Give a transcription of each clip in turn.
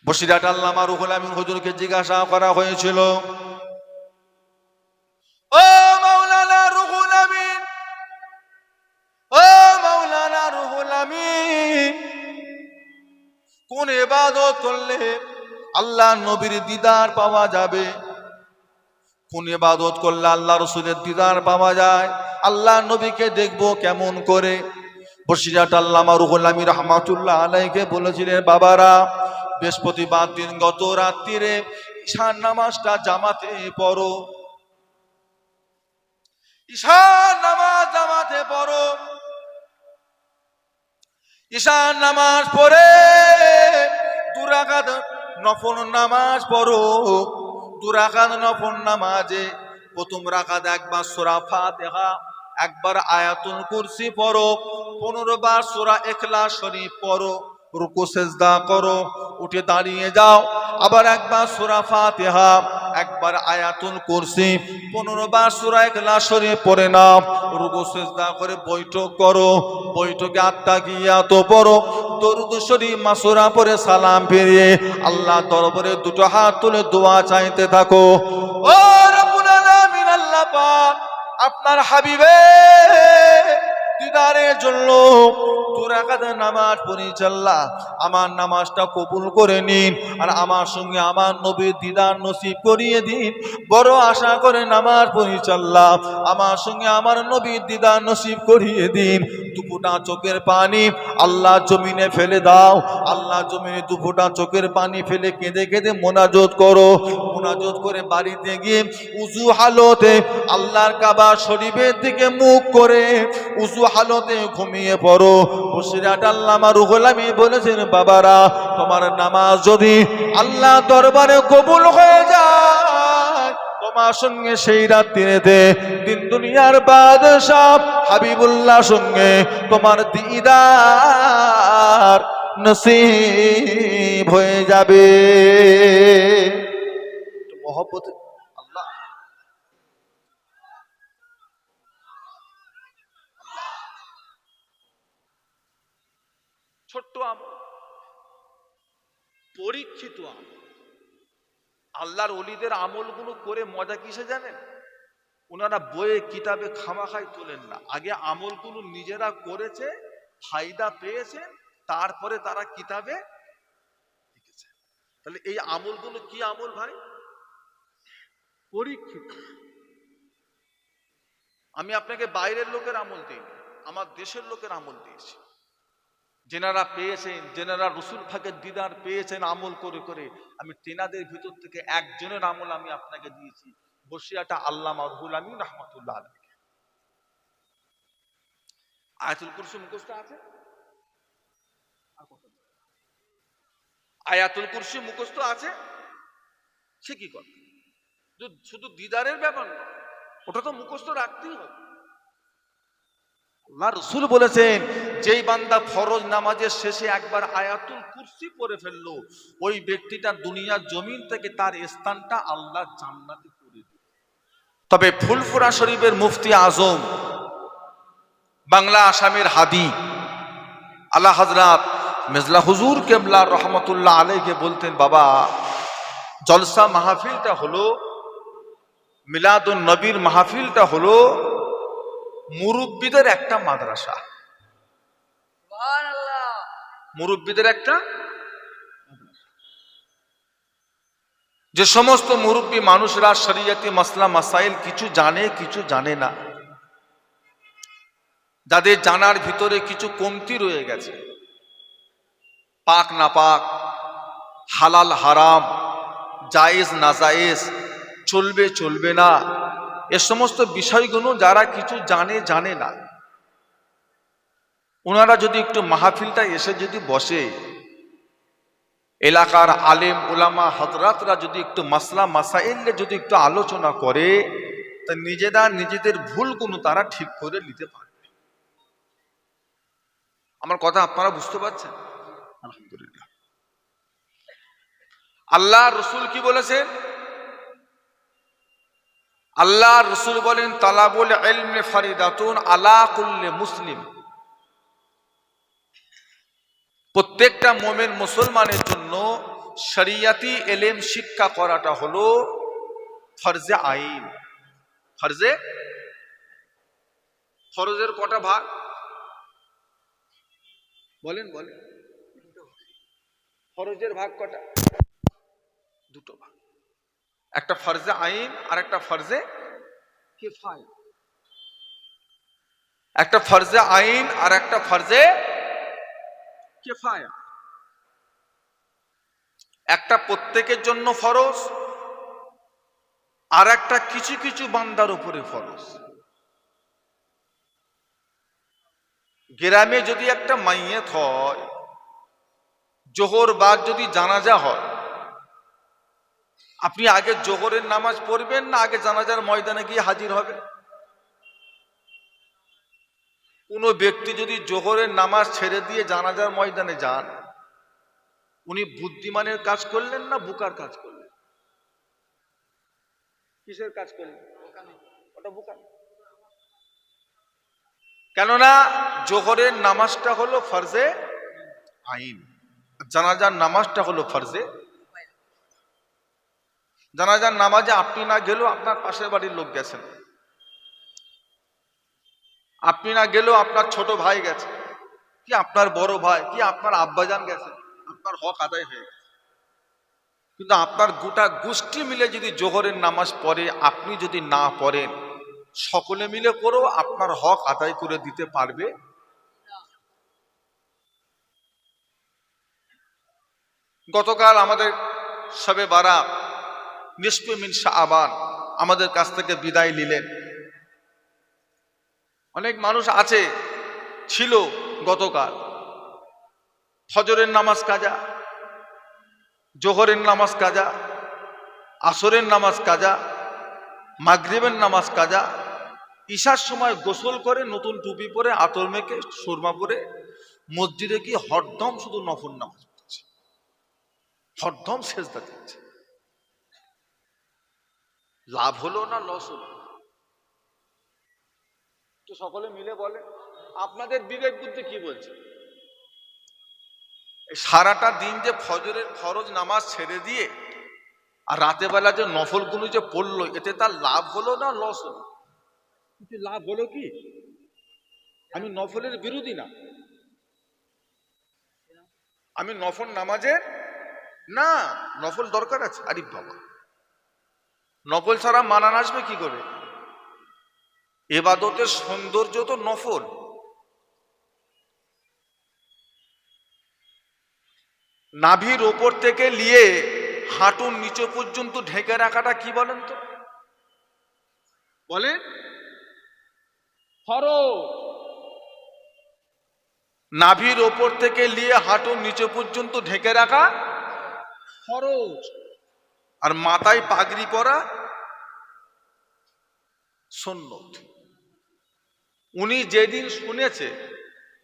বসিরহাট আল্লামা রুহুল আমিন হুজুরকে জিজ্ঞাসা করা হয়েছিল, ও মাওলানা রুহুল আমিন, ও মাওলানা রুহুল আমিন, কোন ইবাদত করলে আল্লাহ নবীর দিদার পাওয়া যাবে? কোন ইবাদত করলে আল্লাহ রসুলের দিদার পাওয়া যায়? আল্লাহ নবীকে দেখবো কেমন করে? বসিরহাট আল্লামা রুহুল আমিন রাহমাতুল্লাহ আলাইহিকে বলেছিলেন, বাবারা, বৃহস্পতিবার দিন গত রাত্রিরে ঈশার নামাজটা জামাতে পড়ো, ঈশার নামাজ জামাতে পড়ো। ঈশার নামাজ পড়ে 2 রাকাত নফল নামাজ পড়ো। 2 রাকাত নফল নামাজে প্রথম রাকাত একবার সূরা ফাতিহা, একবার আয়াতুল কুরসি পড়ো, 15 বার সূরা ইখলাস শরীফ পড়ো, রুকু সিজদা করো, উঠে দাঁড়িয়ে যাও, আবার একবার সূরা ফাতিহা, একবার আয়াতুল কুরসি, 15 বার সূরা ইখলাস শরীফ পড়ে নাও, রুকু সিজদা করে বৈঠক করো, বৈঠকে আত্তাহিয়াত পড়ো, দরুদ শরীফ মাসুরা পড়ে সালাম ফিরিয়ে আল্লাহ দরবারে 2 হাত তুলে দোয়া চাইতে থাকো। ও রব্বুল আলামিন, আল্লাহ পাক আপনার হাবিবের দিদারের জন্য 2 রাকাত নামাজ পড়েছি, আল্লাহ আমার নামাজটা কবুল করে নিন, আর আমার সঙ্গে আমার নবীর দিদার নসিব করিয়ে দিন। বড় আশা করে নামাজ পড়েছি, আল্লাহ আমার সঙ্গে আমার নবীর দিদার নসিব করিয়ে দিন। 2 ফোঁটা চোখের পানি আল্লাহ জমিনে ফেলে দাও, আল্লাহ জমিনে 2 ফোঁটা চোখের পানি ফেলে কেঁদে কেঁদে মোনাজাত করো। মোনাজাত করে বাড়িতে গিয়ে উযু হালতে আল্লাহর কাবা শরীফের দিকে মুখ করে উযু হালতে ঘুমিয়ে পড়ো। বসিরহাট আল্লামা রুহুল আমিন বলেছেন, বাবারা, তোমার নামাজ যদি আল্লাহ দরবারে কবুল হয়ে যায়, তোমার সঙ্গে সেই রাত্রিতে দিন দুনিয়ার বাদশাহ হাবিবুল্লাহ সঙ্গে তোমার দিদার নসিব হয়ে যাবে। মহব্বত আল্লাহ, ছোট্ট আমল, পরীক্ষিত আমল। আল্লাহর ওলিদের আমলগুলো করে মজা কিসে জানেন? ওনারা বইয়ে কিতাবে খামাখাই তোলেন না, আগে আমলগুলো নিজেরা করেছে, ফায়দা পেয়েছে, তারপরে তারা কিতাবে লিখেছে। তাহলে এই আমলগুলো কি আমল ভাই? পরীক্ষিত। আমি আপনাকে বাইরের লোকের আমল দিইনি, আমার দেশের লোকের আমল দিয়েছি। যেনারা পেয়েছেন, যেনারা রসুল পাকের দিদার পেয়েছেন আমল করে করে, আমি তেনাদের ভিতর থেকে একজনের আমল আমি আপনাকে দিয়েছি, বসিরহাট আল্লামা রুহুল আমিন রাহমাতুল্লাহ আলাইহি। আয়াতুল কুরসি মুখস্থ আছে? আয়াতুল কুরসি মুখস্থ আছে? সে কি করে? শুধু দিদারের ব্যাপার না, ওটা তো মুখস্থ রাখতেই হবে। আল্লাহ রাসূল বলেছেন, যেই বান্দা ফরজ নামাজের শেষে একবার আয়াতুল কুরসি পড়ে ফেললো, ওই ব্যক্তিটা দুনিয়ার জমিন থেকে তার স্থানটা আল্লাহ জান্নাতে করে দিবে। তবে ফুলফুরা শরীফের মুফতি আজম, বাংলা আসামের হাদি আলা হযরত মির্জা হুজুর কেবলা রহমতুল্লাহ আলাইহি বলতেন, বাবা, জলসা মাহফিলটা হলো, মিলাদুন নবীর মাহফিলটা হলো মুরব্বিদের একটা মাদ্রাসা। সুবহানাল্লাহ, মুরব্বিদের একটা। যে সমস্ত মুরব্বী মানুষরা শরীয়তি মাসলা মাসাইল কিছু জানে, কিছু জানে না, যাদের জানার ভিতরে কিছু কমতি রয়ে গেছে, পাক না পাক, হালাল হারাম, জায়েজ না জায়েজ, চলবে চলবে না, এ সমস্ত বিষয়গুলো যারা কিছু জানে জানে না, ওনারা যদি একটু মাহফিলটা এসে যদি বসে, এলাকার আলেম উলামা হযরতরা যদি একটু মাসলা মাসাইলে যদি একটু আলোচনা করে, তা নিজেরা নিজেদের ভুলগুলো তারা ঠিক করে নিতে পারবে। আমার কথা আপনারা বুঝতে পারছেন? আলহামদুলিল্লাহ। আল্লাহ রসুল কি বলেছেন? আল্লাহ রসুল বলেন, তালাবুল ইলমি ফারিদাতুন আলা কুল্লি মুসলিম। প্রত্যেকটা মুমিন মুসলমানের জন্য শরিয়াতি এলেম শিক্ষা করাটা হলো ফরজে আইন। ফরজের কটা ভাগ বলেন? ফরজের ভাগ কটা? দুটো ভাগ, একটা ফরজে আইন আর একটা ফরজে কিফায়া। একটা ফরজে আইন আর একটা ফরজে কিফায়া। একটা প্রত্যেকের জন্য ফরজ, আর একটা কিছু কিছু বান্দার উপরে ফরজ। গ্রামে যদি একটা মাইয়াত হয়, জোহর বাদ যদি জানাজা হয়, আপনি আগে জোহরের নামাজ পড়বেন না আগে জানাজার ময়দানে গিয়ে হাজির হবেন? কোনো ব্যক্তি যদি জোহরের নামাজ ছেড়ে দিয়ে জানাজার ময়দানে যান, উনি বুদ্ধিমানের কাজ করলেন না বুকার কাজ করলেন? কিসের কাজ করলেন? ওটা বুকার। কেননা জোহরের নামাজটা হলো ফরজে আইন, জানাজার নামাজটা হলো ফরজে। জানাজার নামাজে আপনি না গেলেও আপনার পাশের বাড়ির লোক গেছেন, আপনি না গেলেও আপনার ছোট ভাই গেছে, কি আপনার বড় ভাই, কি আপনার আব্বাজান গেছে, আপনার হক আদায় হয়ে গেছে। কিন্তু আপনার গোটা গোষ্ঠী মিলে যদি জোহরের নামাজ পড়ে, আপনি যদি না পড়েন, সকলে মিলে করেও আপনার হক আদায় করে দিতে পারবে? গতকাল আমাদের শবে বারাত, নিসফে মিন শাবান আমাদের কাছ থেকে বিদায় নিলেন। অনেক মানুষ আছে ছিল গতকাল, ফজরের নামাজ কাজা, জোহরের নামাজ কাজা, আসরের নামাজ কাজা, মাগরিবের নামাজ কাজা, ঈশার সময় গোসল করে নতুন টুপি পরে আতর মেখে সুরমা পরে মসজিদে গিয়ে হরদম শুধু নফল নামাজ পড়ছে, হরদম সেজদা দিচ্ছে। লাভ হলো না লস হলো? তো সকলে মিলে বলে, আপনাদের বিবেক বুদ্ধি কি বলছে? সারাটা দিন যে ফজরের ফরজ নামাজ ছেড়ে দিয়ে আর রাতে বেলা যে নফলগুলো যে পড়লো, এতে তার লাভ হলো না লস হলো? কিন্তু লাভ হলো কি? আমি নফলের বিরোধী না, আমি নফল নামাজের না, নফল দরকার আছে। আরে বাবা, নফল ছাড়া মানান আসবে কি করে? এবাদতের সৌন্দর্য তো নফল। নাভির ওপর থেকে নিয়ে হাঁটুর নিচে পর্যন্ত ঢেকে রাখাটা কি বলেন তো? বলেন ফরজ। নাভির ওপর থেকে নিয়ে হাঁটুর নিচে পর্যন্ত ঢেকে রাখা ফরজ। আর মাথায় পাগড়ি পরা সুন্নত। উনি যেদিন শুনেছে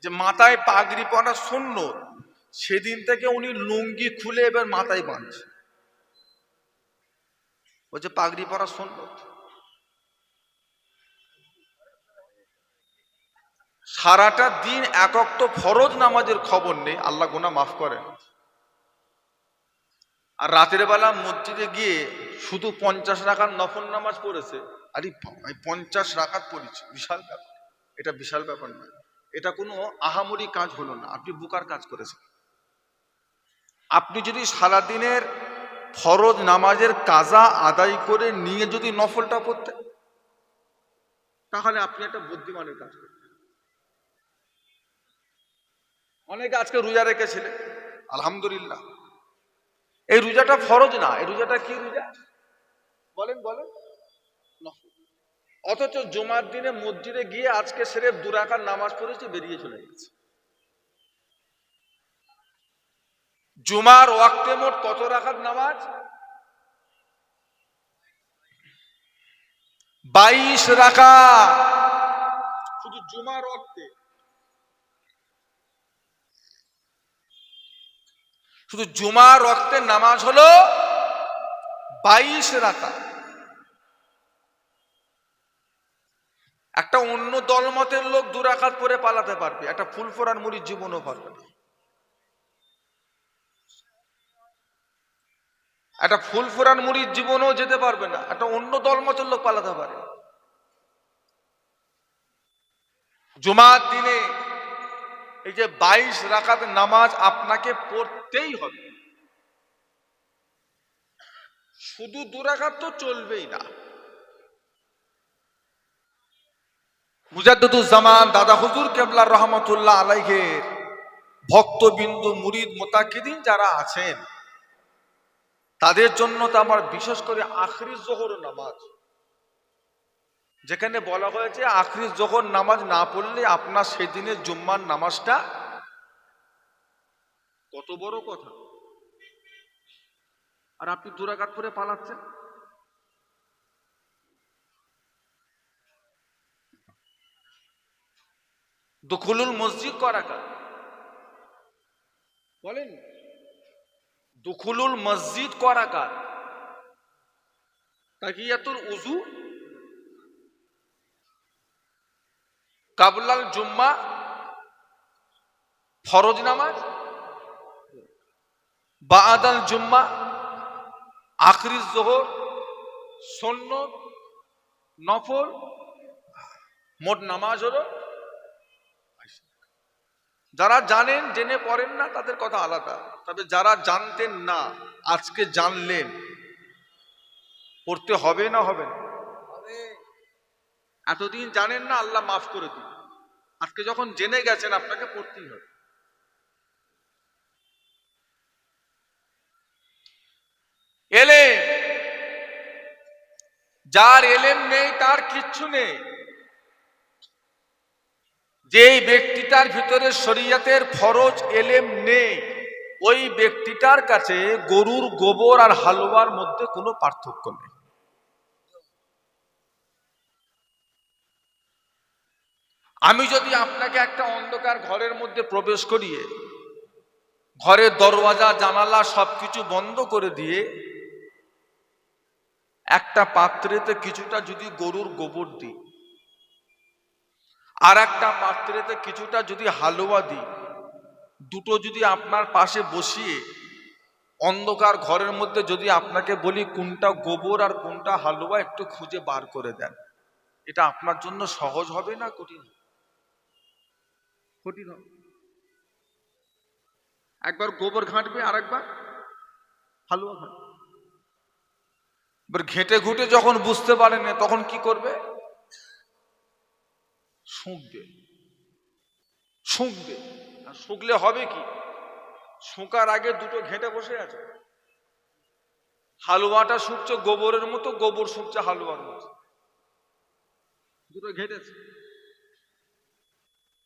যে মাথায় পাগড়ি পরা সুন্নত, সেদিন থেকে উনি লুঙ্গি খুলে এবার মাথায় বাঁধছে, বলছে পাগড়ি পরা সুন্নত। সারাটা দিন একক তো ফরজ নামাজের খবর নেই, আল্লাহ গুনাহ মাফ করেন। আর রাতের বেলা মসজিদে গিয়ে শুধু 50 রাকাত নফল নামাজ পড়েছে। আরে 50 রাকাত পড়েছে, বিশাল ব্যাপার। এটা বিশাল ব্যাপার না, এটা কোনো আহামরি কাজ হলো না, আপনি বুকার কাজ করেছেন। আপনি যদি সারাদিনের ফরজ নামাজের কাজা আদায় করে নিয়ে যদি নফলটা পড়তেন, তাহলে আপনি একটা বুদ্ধিমানের কাজ করতেন। অনেকে আজকে রোজা রেখেছিলেন, আলহামদুলিল্লাহ। এই রোজাটা ফরজ না, এই রোজাটা কি রোজা বলেন? অথচ জুমার দিনে মসজিদে গিয়ে আজকে সিরেফ 2 রাকাত নামাজ পড়েছে, বেরিয়ে চলে গেছে। জুমার ওয়াক্তে মোট কত রাকাত নামাজ? 22 রাকাত, শুধু জুমার ওয়াক্তে। শুধু জুমার ওয়াক্তে নামাজ হলো 22 রাকাত। একটা অন্য দলমতের লোক 2 রাকাত পরে পালাতে পারবে, একটা ফুল ফোরার মুড়ির জীবনও পারবে না। একটা ফুল ফোরান মুড়ির জীবনেও যেতে পারবে না, একটা অন্য দলমচল লোক পালাতে পারে। জুমার দিনে এই যে 22 রাকাত নামাজ আপনাকে পড়তেই হবে। শুধু 2 রাকাত তো চলবেই না। মুজাদ্দিদুজ্জামান দাদা হুজুর কেবলা রহমতুল্লাহ আলাইহির ভক্তবিন্দু মুরিদ মুতাকিদিন যারা আছেন তাদের জন্য তো আমার বিশেষ করে আখরি জোহর নামাজ, যেখানে বলা হয়েছে আখরি জোহর নামাজ না পড়লে আপনার সেদিনের জুম্মার নামাজটা কত বড় কথা, আর আপনি 2 রাকাত পরে পালাচ্ছেন। দুখুলুল মসজিদ করাকার বলেন, দুখুলুল মসজিদ করাকার, তাহিয়াতুল উযু কাবলাল জুম্মা ফরজ নামাজ, বাআদাল জুম্মা আখরি জোহর সুন্নত নফল, মোট নামাজ হলো। যারা জানেন জেনে পড়েন না তাদের কথা আলাদা, তবে যারা জানতেন না আজকে জানলেন, পড়তে হবে না হবে না? এতদিন জানেন না, আল্লাহ মাফ করে দিন, আজকে যখন জেনে গেছেন আপনাকে পড়তেই হবে। এলেম, যার এলেম নেই তার কিচ্ছু নেই। যেই ব্যক্তিটার ভিতরে শরীয়তের ফরজ এলেম নেই, ওই ব্যক্তিটার কাছে গরুর গোবর আর হালুয়ার মধ্যে কোনো পার্থক্য নেই। আমি যদি আপনাকে একটা অন্ধকার ঘরের মধ্যে প্রবেশ করিয়ে ঘরের দরওয়াজা জানালা সবকিছু বন্ধ করে দিয়ে একটা পাত্রেতে কিছুটা যদি গরুর গোবর দিই, আর একটা পাত্রেতে কিছুটা যদি হালুয়া দিই, দুটো যদি আপনার পাশে বসিয়ে অন্ধকার ঘরের মধ্যে যদি আপনাকে বলি কোনটা গোবর আর কোনটা হালুয়া একটু খুঁজে বার করে দেন, এটা আপনার জন্য সহজ হবে না কঠিন? কঠিন হবে। একবার গোবর ঘাঁটবে আর একবার হালুয়া ঘাঁটবে। এবার ঘেঁটে ঘুটে যখন বুঝতে পারেন তখন কি করবে? শুঁকবে। শুঁকবে, আর শুকলে হবে কি? শুকার আগে দুটো ঘেঁটে বসে আছে। হালুয়াটা শুকছে গোবরের মতো, গোবর শুকছে হালুয়ার মতো, দুটো ঘেঁটেছে।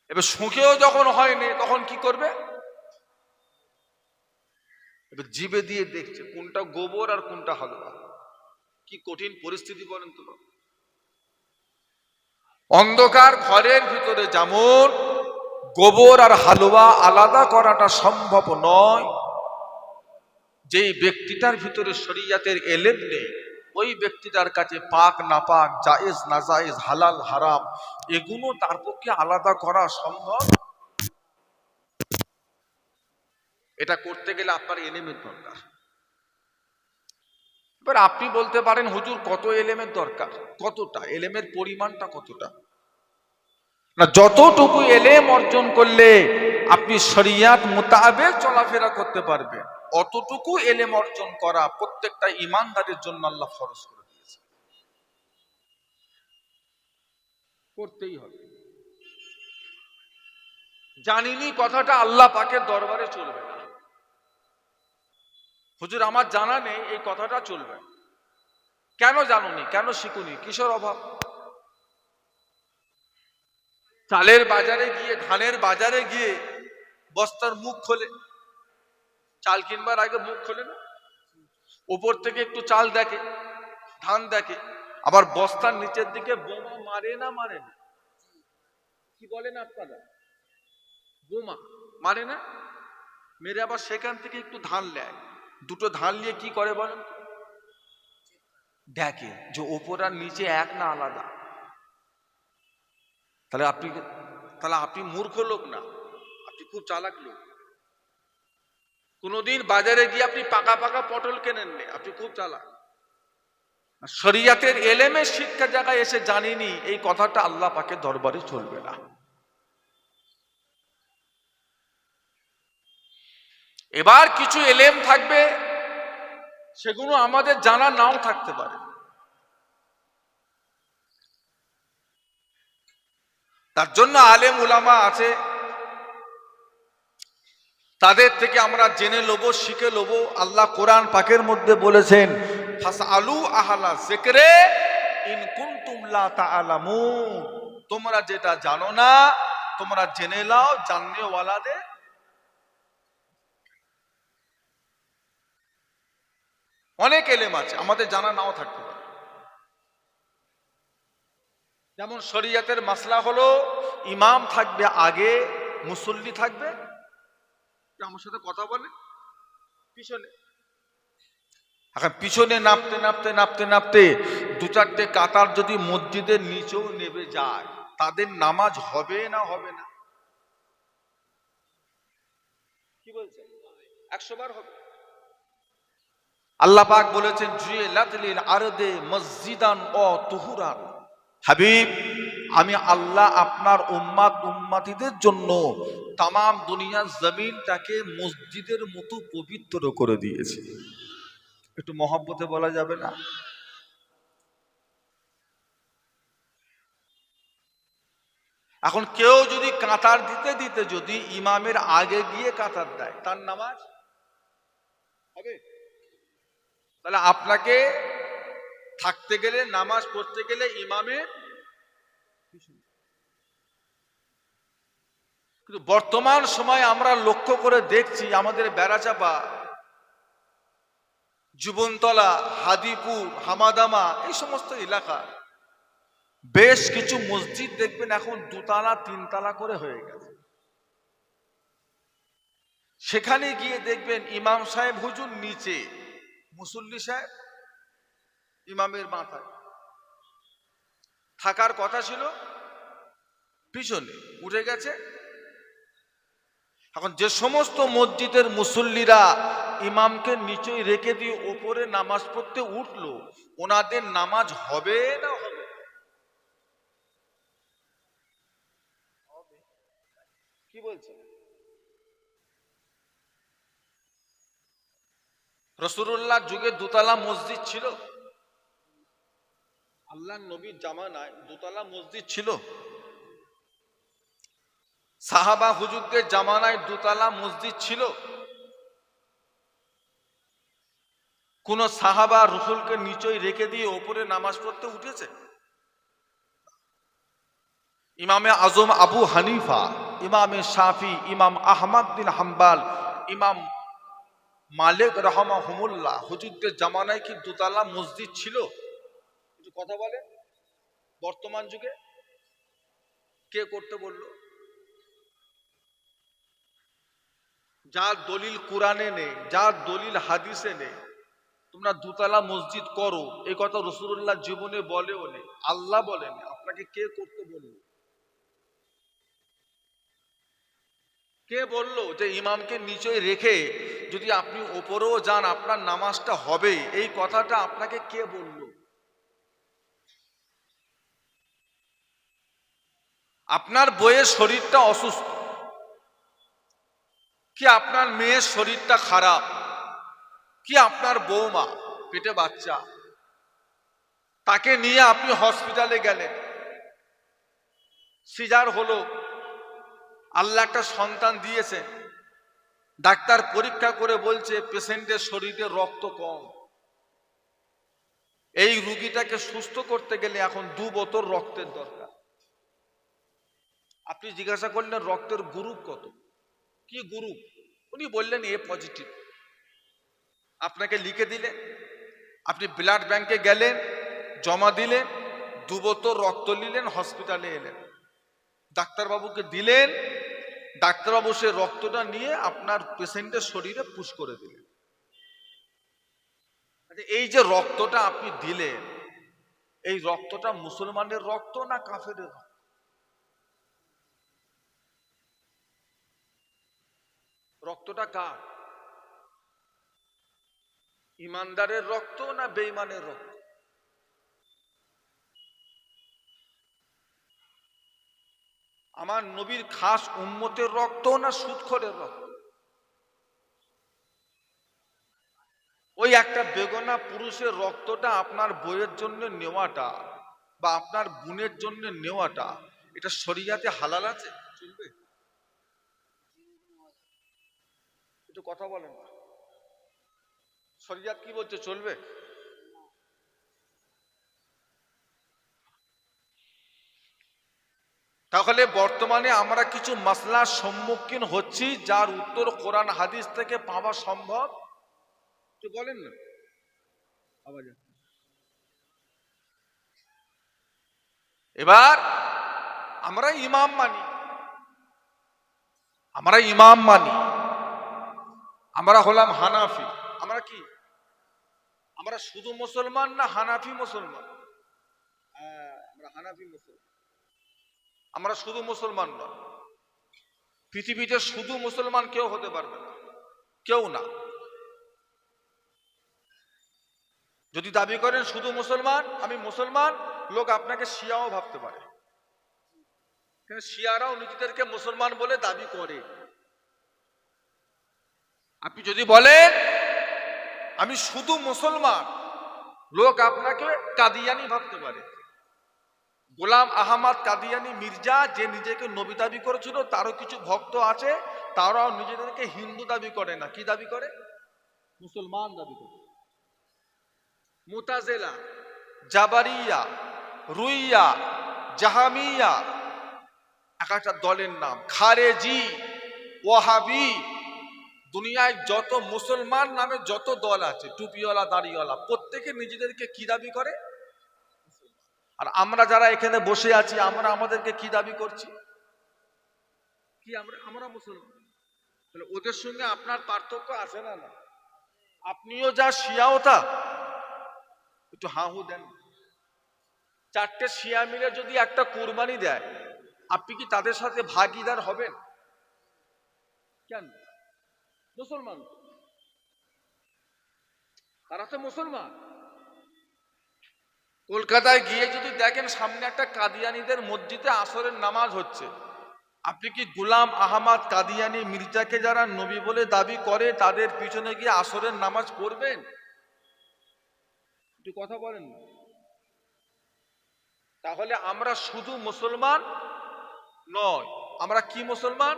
এবার শুকেও যখন হয়নি তখন কি করবে? এবার জিভে দিয়ে দেখছে কোনটা গোবর আর কোনটা হালুয়া। কি কঠিন পরিস্থিতি বলেন তো। অন্ধকার ঘরের ভিতরে যেমন গোবর আর হালুয়া আলাদা করাটা সম্ভব নয়, যেই ব্যক্তিটার ভিতরে শরীয়তের এলেম নেই ওই ব্যক্তিটার কাছে পাক নাপাক, জায়েজ নাজায়েজ, হালাল হারাম এগুলো তার পক্ষে আলাদা করা সম্ভব। এটা করতে গেলে আপনার এলেমের দরকার। এবার আপনি বলতে পারেন হুজুর কত এলেমের দরকার? কতটা এলেমের পরিমাণটা কতটা? না, যতটুকু এলেম অর্জন করলে আপনি শরিয়াত মোতাবেক চলাফেরা করতে পারবেন, অতটুকু এলেম অর্জন করা প্রত্যেকটা ঈমানদারের জন্য আল্লাহ ফরজ করে দিয়েছে, করতেই হবে। জানিনি কথাটা আল্লাহ পাকের দরবারে চলবে না। হুজুর আমার জানা নেই, এই কথাটা চলবে। কেন জানুনি? কেন শিখুনি? কিসের অভাব? চালের বাজারে গিয়ে, ধানের বাজারে গিয়ে বস্তার মুখ খোলে, চাল কিনবার আগে মুখ খোলে না? উপর থেকে একটু চাল দেখে, ধান দেখে, আবার বস্তার নিচের দিকে বোমা মারে না মারে না? কি বলেন আপনারা? বোমা মারে না? মেরে আবার সেখান থেকে একটু ধান নেয়, দুটো ধান নিয়ে কি করে বলেন? দেখে যে ওপর আর নিচে এক না আলাদা। তাহলে আপনি মূর্খ লোক না, আপনি খুব চালাক লোক। কোনোদিন বাজারে গিয়ে আপনি পাকা পাকা পটল কেনেননি, আপনি খুব চালাক। শরিয়াতের এলেমের শিক্ষা জায়গায় এসে জানিনি, এই কথাটা আল্লাহ পাকের দরবারে চলবে না। এবার কিছু এলেম থাকবে, সেগুলো আমাদের জানা নাও থাকতে পারে। তার জন্য আলেম উলামা আছে, তাদের থেকে আমরা জেনে লব, শিখে লব। আল্লাহ কোরআন পাকের মধ্যে বলেছেন, ফাসআলু আহলা যিকরে ইন কুনতুম লা তাআলামুন, তোমরা যেটা জানো না তোমরা জেনে নাও জাননেওয়ালাদের। অনেক এলেম আছে আমাদের জানা নাও থাকতে পারে। যেমন শরিয়াতের মাসলা হলো ইমাম থাকবে আগে, মুসল্লি থাকবে, আমার সাথে কথা বলে, পিছনে। এখন পিছনে নাপতে নাপতে নাপতে নাপতে দু চারটে কাতার যদি মসজিদের নিচেও নেমে যায়, তাদের নামাজ হবে না হবে না? কি বলছেন? 100 বার হবে। আল্লাহ পাক বলেছেন, জুইলাত লিল আরদে মসজিদান ও তুহুরান, হাবিব আমি আল্লাহ আপনার উম্মাত উম্মাতিদের জন্য তামাম দুনিয়ার জমিনটাকে মসজিদের মতো পবিত্র করে দিয়েছি। একটু মহব্বতে বলা যাবে না? এখন কেউ যদি কাতার দিতে দিতে যদি ইমামের আগে গিয়ে কাতার দেয়, তার নামাজ হবে? তাহলে আপনাকে থাকতে গেলে, নামাজ পড়তে গেলে ইমামের পিছনে। কিন্তু বর্তমান সময় আমরা লক্ষ্য করে দেখছি, আমাদের বেড়াচাপা, জীবনতলা, হাদিপুর, হামাদামা, এই সমস্ত এলাকা বেশ কিছু মসজিদ দেখবেন এখন 2 তালা 3 তালা করে হয়ে গেছে। সেখানে গিয়ে দেখবেন ইমাম সাহেব হুজুর নিচে, মুসল্লি সাহেব ইমামের মাথায়। থাকার কথা ছিল পিছনে, উঠে গেছে। এখন যে সমস্ত মসজিদের মুসল্লিরা ইমামকে নিচেই রেখে দিয়ে ওপরে নামাজ পড়তে উঠলো, ওনাদের নামাজ হবে না হবে? কি বলছেন? রাসূলুল্লাহর যুগে 2 তালা মসজিদ ছিল? আল্লাহর নবীর জামানায় 2 তালা মসজিদ ছিল? সাহাবা হুজুরদের জামানায় 2 তালা মসজিদ ছিল? কোন সাহাবা রসুলকে নিচেই রেখে দিয়ে ওপরে নামাজ পড়তে উঠেছে? ইমামে আজম আবু হানিফা, ইমামে শাফি, ইমাম আহমদ বিন হাম্বল, ইমাম মালিক রাহমাহুমুল্লাহ হুজুরদের জামানায় কি 2 তালা মসজিদ ছিল? কিছু কথা বলে। বর্তমান যুগে কে করতে বললো? যার দলিল কোরআনে নেই, যার দলিল হাদিসে নেই, তোমরা 2 তালা মসজিদ করো, এই কথা রাসূলুল্লাহ জীবনে বলেও নেই, আল্লাহ বলেন। আপনাকে কে করতে বলল? কে বলল যে ইমামকে নিচে রেখে যদি আপনি ওপরেও যান আপনার নামাজটা হবে? এই কথাটা আপনাকে কে বলল? আপনার বইয়ের শরীরটা অসুস্থ, কি আপনার মেয়ের শরীরটা খারাপ, কি আপনার বৌমা পেটে বাচ্চা, তাকে নিয়ে আপনি হসপিটালে গেলেন, সিজার হলো, আল্লাহ একটা সন্তান দিয়েছে, ডাক্তার পরীক্ষা করে বলছে পেশেন্টের শরীরে রক্ত কম, এই রোগীটাকে সুস্থ করতে গেলে এখন 2 বোতল রক্তের দরকার। আপনি জিজ্ঞাসা করলেন রক্তের গ্রুপ কত, কি গ্রুপ? উনি বললেন এ পজিটিভ। আপনাকে লিখে দিলেন, আপনি ব্লাড ব্যাংকে গেলেন, জমা দিলেন, 2 বোতল রক্ত নিলেন, হসপিটালে এলেন, ডাক্তারবাবুকে দিলেন, ডাক্তারবাবু সে রক্তটা নিয়ে আপনার পেশেন্টের শরীরে পুশ করে দিলেন। এই যে রক্তটা আপনি দিলেন, এই রক্তটা মুসলমানের রক্ত না কাফেরের রক্ত? রক্তটা কার? ইমানদারের রক্ত না বেঈমানের রক্ত? আমার নবীর খাস উম্মতের রক্ত না সুদখোরের রক্ত? ওই একটা বেগনা পুরুষের রক্তটা আপনার বইয়ের জন্য নেওয়াটা বা আপনার বোনের জন্য নেওয়াটা, এটা শরিয়াতে হালাল আছে? চলবে? একটু কথা বলেন না, শরিয়াত কি বলছে, চলবে? তাহলে বর্তমানে আমরা কিছু মাসলার সম্মুখীন হচ্ছি যার উত্তর কোরআন হাদিস থেকে পাওয়া সম্ভব। একটু বলেন না। এবার আমরা ইমাম মানি, আমরা হলাম হানাফি। আমরা কি, আমরা শুধু মুসলমান না হানাফি মুসলমান? আমরা হানাফি মুসলমান। আমরা শুধু মুসলমান নয়, পৃথিবীতে শুধু মুসলমান কেউ হতে পারবে না, কেউ না। যদি দাবি করেন শুধু মুসলমান, আমি মুসলমান, লোক আপনাকে শিয়াও ভাবতে পারে। শিয়ারাও নিজেদেরকে মুসলমান বলে দাবি করে। আপনি যদি বলেন আমি শুধু মুসলমান, লোক আপনাকে কাদিয়ানি ভাবতে পারে। গোলাম আহমদ কাদিয়ানি মির্জা, যে নিজেকে নবী দাবি করেছিল, তারও কিছু ভক্ত আছে, তারাও নিজেদেরকে হিন্দু দাবি করে না। কি দাবি করে? মুসলমান দাবি করে। মুতাজিলা, জাবারিয়া, রুইয়া, জাহামিয়া, এক একটা দলের নাম, খারেজি, ওয়াহাবি, দুনিয়ায় যত মুসলমান নামে যত দল আছে, টুপিওয়ালা দাড়িওয়ালা, প্রত্যেকে নিজেদেরকে কি দাবি করে? আর আমরা যারা এখানে বসে আছি, আমরা আমাদেরকে কি দাবি করছি? কি আমরা মুসলমান। তাহলে ওদের সঙ্গে আপনার পার্থক্য আছে না? না, আপনিও যা শিয়াও তা। একটু হাহু দেন। চারটে শিয়া মিলে যদি একটা কুরবানি দেয়, আপনি কি তাদের সাথে ভাগিদার হবেন? কেন? মুসলমান, তারা তো মুসলমান। কলকাতায় গিয়ে যদি দেখেন সামনে একটা কাদিয়ানীদের মসজিদে আসরের নামাজ হচ্ছে, আপনি কি গোলাম আহমদ কাদিয়ানি মির্জাকে যারা নবী বলে দাবি করে তাদের পিছনে গিয়ে আসরের নামাজ পড়বেন? একটু কথা বলেন না। তাহলে আমরা শুধু মুসলমান নয়, আমরা কি মুসলমান?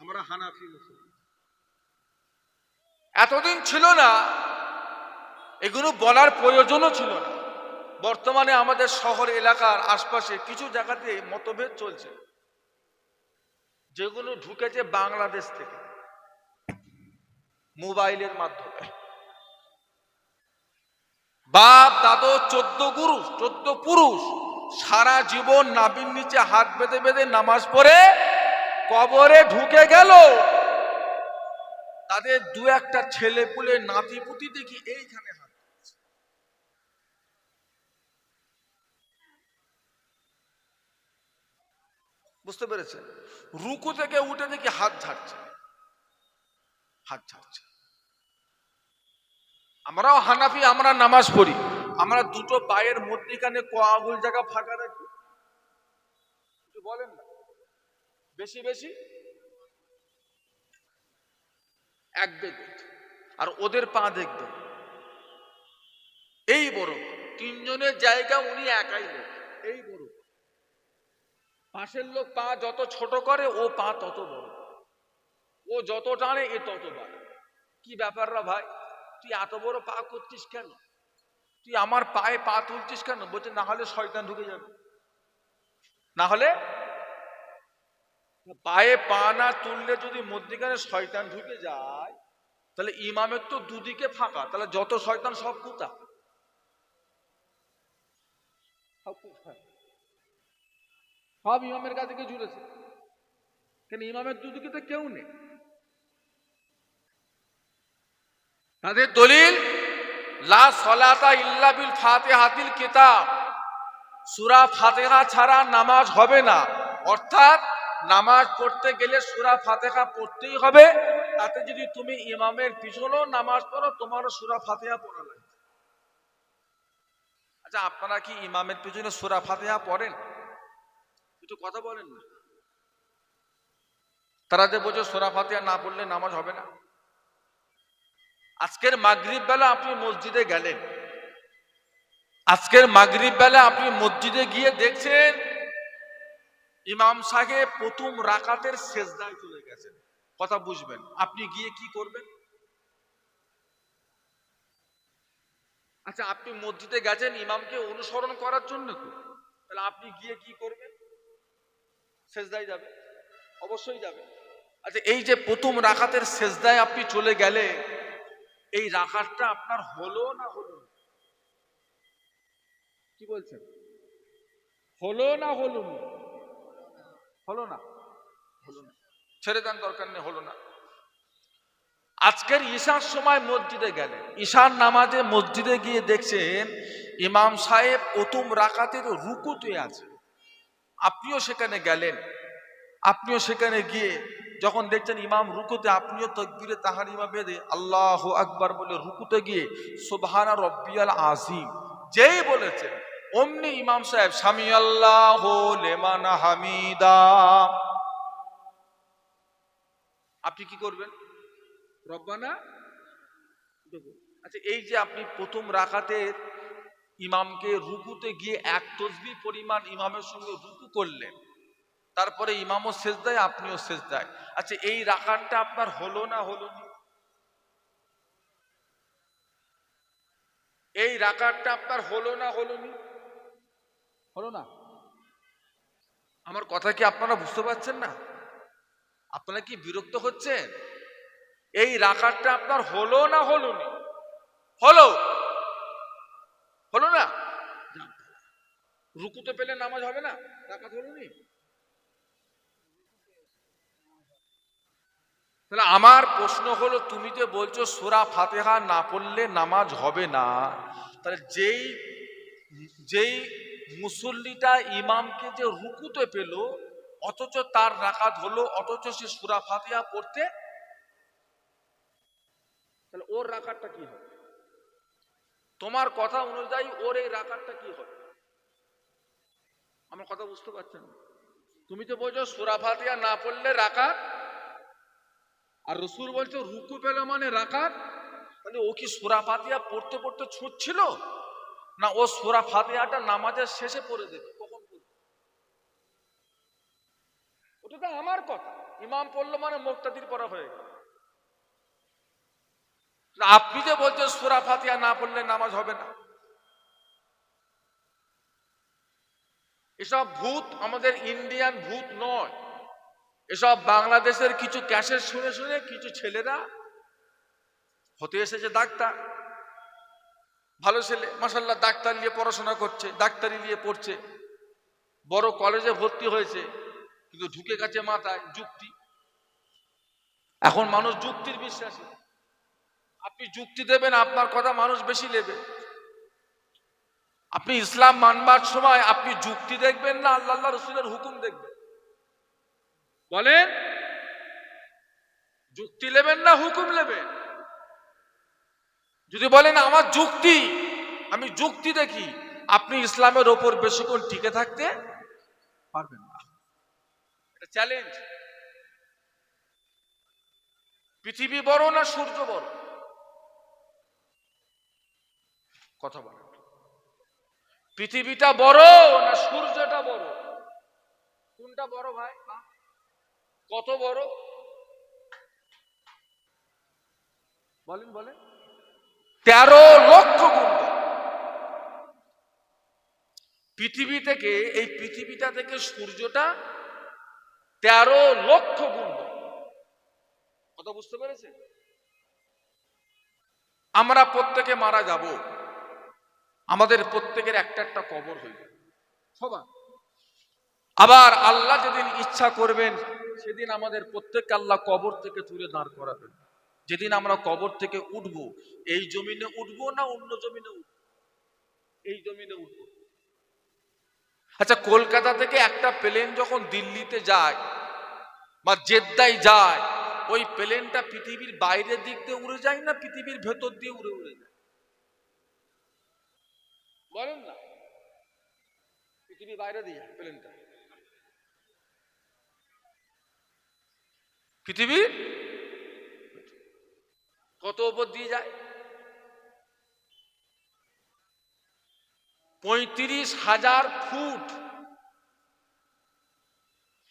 আমরা হানাফি মুসলমান। এতদিন ছিল না, এগুলো বলার প্রয়োজনও ছিল না। বর্তমানে আমাদের শহর এলাকার আশপাশে কিছু জায়গাতে মতভেদ চলছে, যেগুলো ঢুকেছে বাংলাদেশ থেকে মোবাইলের মাধ্যমে। বাপ দাদু 14 পুরুষ সারা জীবন নাভির নিচে হাত বেঁধে বেঁধে নামাজ পড়ে কবরে ঢুকে গেল, তাদের দু একটা ছেলে পুলে নাতি পুতি দেখি এইখানে হাত। বুঝতে পেরেছেন? রুকু থেকে উঠে দেখি হাত ঝাড়ছে। আমরাও হানাফি, আমরা নামাজ পড়ি, আমরা দুটো পায়ের মধ্যিখানে ক আঙুল জায়গা ফাঁকা রাখি। বলেন না, বেশি বেশি এক দেখবেন, আর ওদের পা দেখবেন এই বড়, তিনজনের জায়গা উনি একাই লোক, এই বড়। পাশের লোক পা যত ছোট করে ও পা তত বড়, ও যত টানে এ তত বাড়ে। কি ব্যাপাররা ভাই, তুই এত বড় পা করছিস কেন? তুই আমার পায়ে পা তুলছিস কেন? বলছে না হলে শয়তান ঢুকে যাবে। না হলে পায়ে পা না তুললে যদি মধ্যিখানে শয়তান ঢুকে যায়, তাহলে ইমামের তো দুদিকে ফাঁকা, তাহলে যত শয়তান সব কোথা? সব ইমামের কাছে গিয়ে জুড়েছে, কেন ইমামের দুদিকে তো কেউ নেই। তাদের দলিল লা সলাতা ইল্লা বিল ফাতিহাতিল কিতাব, সূরা ফাতিহা ছাড়া নামাজ হবে না। অর্থাৎ নামাজ পড়তে গেলে সূরা ফাতিহা পড়তেই হবে, তাতে যদি তুমি ইমামের পিছনেও নামাজ পড়ো তোমারও সূরা ফাতিহা পড়া লাগবে। আচ্ছা, আপনারা কি ইমামের পিছনে সূরা ফাতিহা পড়েন? একটু কথা বলেন না। তারা যে বলছে সূরা ফাতিহা না পড়লে নামাজ হবে না। আজকের মাগরিব বেলা আপনি মসজিদে গেলেন, আজকের মাগরিব বেলা আপনি মসজিদে গিয়ে দেখছেন ইমাম সাহেব প্রথম রাকাতের সেজদায় চলে গেছেন। কথা বুঝবেন। আপনি গিয়ে কি করবেন? আচ্ছা, আপনি মসজিদে গেছেন ইমামকে অনুসরণ করার জন্য, তো তাহলে আপনি গিয়ে কি করবেন? সেজদায় যাবে, অবশ্যই যাবে। আচ্ছা, এই যে প্রথম রাকাতের সেজদায় আপনি চলে গেলে, এই রাকাতটা আপনার হলো না হলো না? কি বলছেন? হলো না হলো না? হলো না, হলো না। ছেড়ে দেন, দরকার নেই, হলো না। আজকের ঈশার সময় মসজিদে গেলেন, ঈশার নামাজে মসজিদে গিয়ে দেখছেন ইমাম সাহেব প্রথম রাকাতের রুকুতে আছে। আপনিও সেখানে গেলেন, আপনিও সেখানে গিয়ে যখন দেখছেন ইমাম রুকুতে, আপনিও তাকবীরে তাহরিমা বেঁধে আল্লাহু আকবার বলে রুকুতে গিয়ে সুবহানা রব্বিয়াল আযীম যেই বলেছেন, অমনি ইমাম সাহেব সামি আল্লাহু লিমান হামিদা। আপনি কি করবেন? রব্বানা। আচ্ছা, এই যে আপনি প্রথম রাকাতে ইমামকে রুকুতে গিয়ে এক তাসবিহ পরিমাণ ইমামের সঙ্গে রুকু করলেন, তারপরে ইমামও সেজদায় আপনিও সেজদায়। আচ্ছা, এই রাকাতটা আপনার হলো না হলো না? এই রাকাতটা আপনার হলো না হলো না? হলো না। আমার কথা কি আপনারা বুঝতে পারছেন না? আপনারা কি বিরক্ত হচ্ছেন? এই রাকাতটা আপনার হলো না হলো না? হলো, হলো না? রুকুতে পেলে নামাজ হবে না? রাকাত হলো না? তাহলে আমার প্রশ্ন হলো, তুমি যে বলছো সূরা ফাতিহা না পড়লে নামাজ হবে না, তাহলে যেই যেই মুসল্লিটা ইমামকে যে রুকুতে পেল, অথচ তার রাকাত হলো, অথচ সে সূরা ফাতিহা পড়তে, তাহলে ওর রাকাতটা কি হবে? তোমার কথা অনুযায়ী ওর এই রাকাতটা কি হবে? আমার কথা বুঝতে পারছেন না? তুমি তো বলছো সূরা ফাতিহা না পড়লে রাকাত, আর রাসূল বলছো রুকু পেল মানে রাকাত। তাহলে ও কি সূরা ফাতিহা পড়তে পড়তে ছুটছিল, না ও সূরা ফাতিহাটা নামাজের শেষে পড়ে দেবে? কখন পড়বে? ওটা তো আমার কথা। ইমাম পড়লো মানে মুক্তাদির পড়া হয়ে গেল। আপনি যে বলছেন সূরা ফাতিহা না পড়লে নামাজ হবে না, এসব ভূত আমাদের ইন্ডিয়ান ভূত নয়। এসব বাংলাদেশের কিছু ক্যাসেট শুনে শুনে কিছু ছেলেরা হতে এসেছে ডাক্তার, ভালো ছেলে মাশাআল্লাহ, ডাক্তার নিয়ে পড়াশোনা করছে, ডাক্তারি নিয়ে পড়ছে, বড় কলেজে ভর্তি হয়েছে, কিন্তু ঢুকে গেছে মাথায় যুক্তি। এখন মানুষ যুক্তির বিশ্বাসী। আপনি যুক্তি দেবেন, আপনার কথা মানুষ বেশি নেবে। আপনি ইসলাম মানবার সময় আপনি যুক্তি দেখবেন না আল্লাহ রাসূলের হুকুম দেখবেন? বলেন, যুক্তি নেবেন না হুকুম নেবেন? যদি বলেন আমার যুক্তি, আমি যুক্তি দেখি, আপনি ইসলামের ওপর বেশিক্ষণ টিকে থাকতে পারবেন না। এটা চ্যালেঞ্জ। পৃথিবী বড় না সূর্য বড়? কথা বলেন। পৃথিবীটা বড় না সূর্যটা বড়? কোনটা বড় ভাই? কত বড়? বলেন বলেন। 13 লক্ষ গুণ। পৃথিবী থেকে, এই পৃথিবীটা থেকে সূর্যটা 13 লক্ষ গুণ। কথা বুঝতে পেরেছেন? আমরা প্রত্যেকে মারা যাব, আমাদের প্রত্যেকের একটা একটা কবর হয়ে যাবে সবার। আবার আল্লাহ যেদিন ইচ্ছা করবেন সেদিন আমাদের প্রত্যেককে আল্লাহ কবর থেকে তুলে দাঁড় করাবেন। যেদিন আমরা কবর থেকে উঠবো, এই জমিনে উঠবো না অন্য জমিনে উঠবো? এই জমিনে উঠবো। আচ্ছা, কলকাতা থেকে একটা প্লেন যখন দিল্লিতে যায় বা জেদ্দায় যায়, ওই প্লেনটা পৃথিবীর বাইরের দিক দিয়ে উড়ে যায় না পৃথিবীর ভেতর দিয়ে উড়ে উড়ে যায়? বলেন না। পৃথিবীর বাইরে দিয়ে যায় প্লেনটা, পৃথিবীর কত উপর দিয়ে যায়? 35,000 ফুট।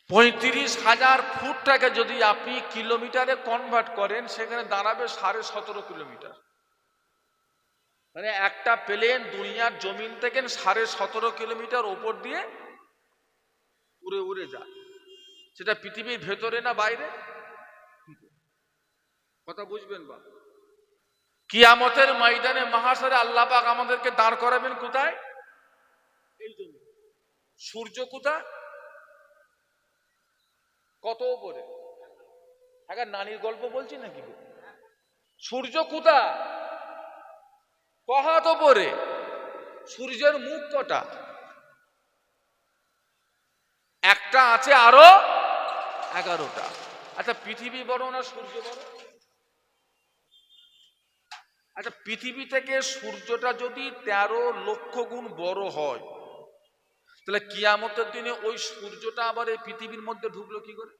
35,000 ফুটটাকে যদি আপনি কিলোমিটারে কনভার্ট করেন, সেখানে দাঁড়াবে 17.5 কিলোমিটার। মানে একটা প্লেন দুনিয়ার জমিন থেকে 17.5 কিলোমিটার উপর দিয়ে উড়ে উড়ে যায়। সেটা পৃথিবীর ভেতরে না বাইরে? কথা বুঝবেন বা? কিয়ামতের ময়দানে মাহশরে আল্লাহ পাক আমাদেরকে দাঁড় করাবেন কোথায়? এই জন্য। সূর্য কোথায়? কত উপরে? আগে নানির গল্প বলছি নাকি? সূর্য কোথায়? কহাত উপরে। সূর্যের মুখ কটা? একটা আছে, আরো 11টা। আচ্ছা, পৃথিবী বড় না সূর্য বড়? আচ্ছা, পৃথিবী থেকে সূর্যটা যদি 13 লক্ষ গুণ বড় হয়, তাহলে কিয়ামতের দিনে ওই সূর্যটা আবার এই পৃথিবীর মধ্যে ঢুকলো কি করে?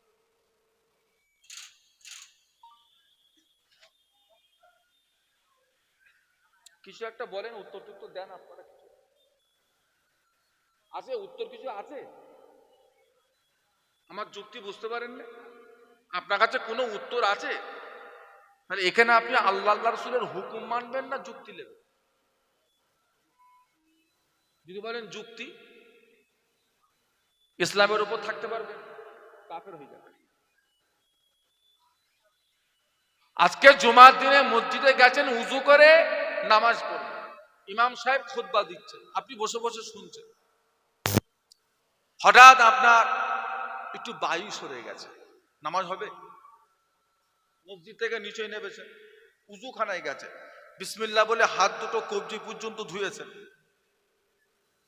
কিছু একটা বলেন, উত্তর টুত্তর দেন আপনারা। কিছু আছে? উত্তর কিছু আছে? আমার যুক্তি বুঝতে পারেন না? আপনার কাছে কোনো উত্তর আছে? মানে এখানে আপনি আল্লাহ আল্লাহ রাসূলের হুকুম মানবেন না যুক্তি নেবেন? যদি বলেন যুক্তি, ইসলামের উপর থাকতে পারবেন, কাফের হয়ে যাবে। আজকে জুমার দিনে মসজিদে গেছেন, উযু করে নামাজ পড়ে, ইমাম সাহেব খুতবা দিচ্ছেন, আপনি বসে বসে শুনছেন। হঠাৎ আপনার একটু বায়ু সরে গেছে, নামাজ হবে? মসজিদ থেকে নিচে নেমেছেন, উযুখানায় গেছে, বিসমিল্লাহ বলে হাত দুটো কবজি পর্যন্ত ধুয়েছেন,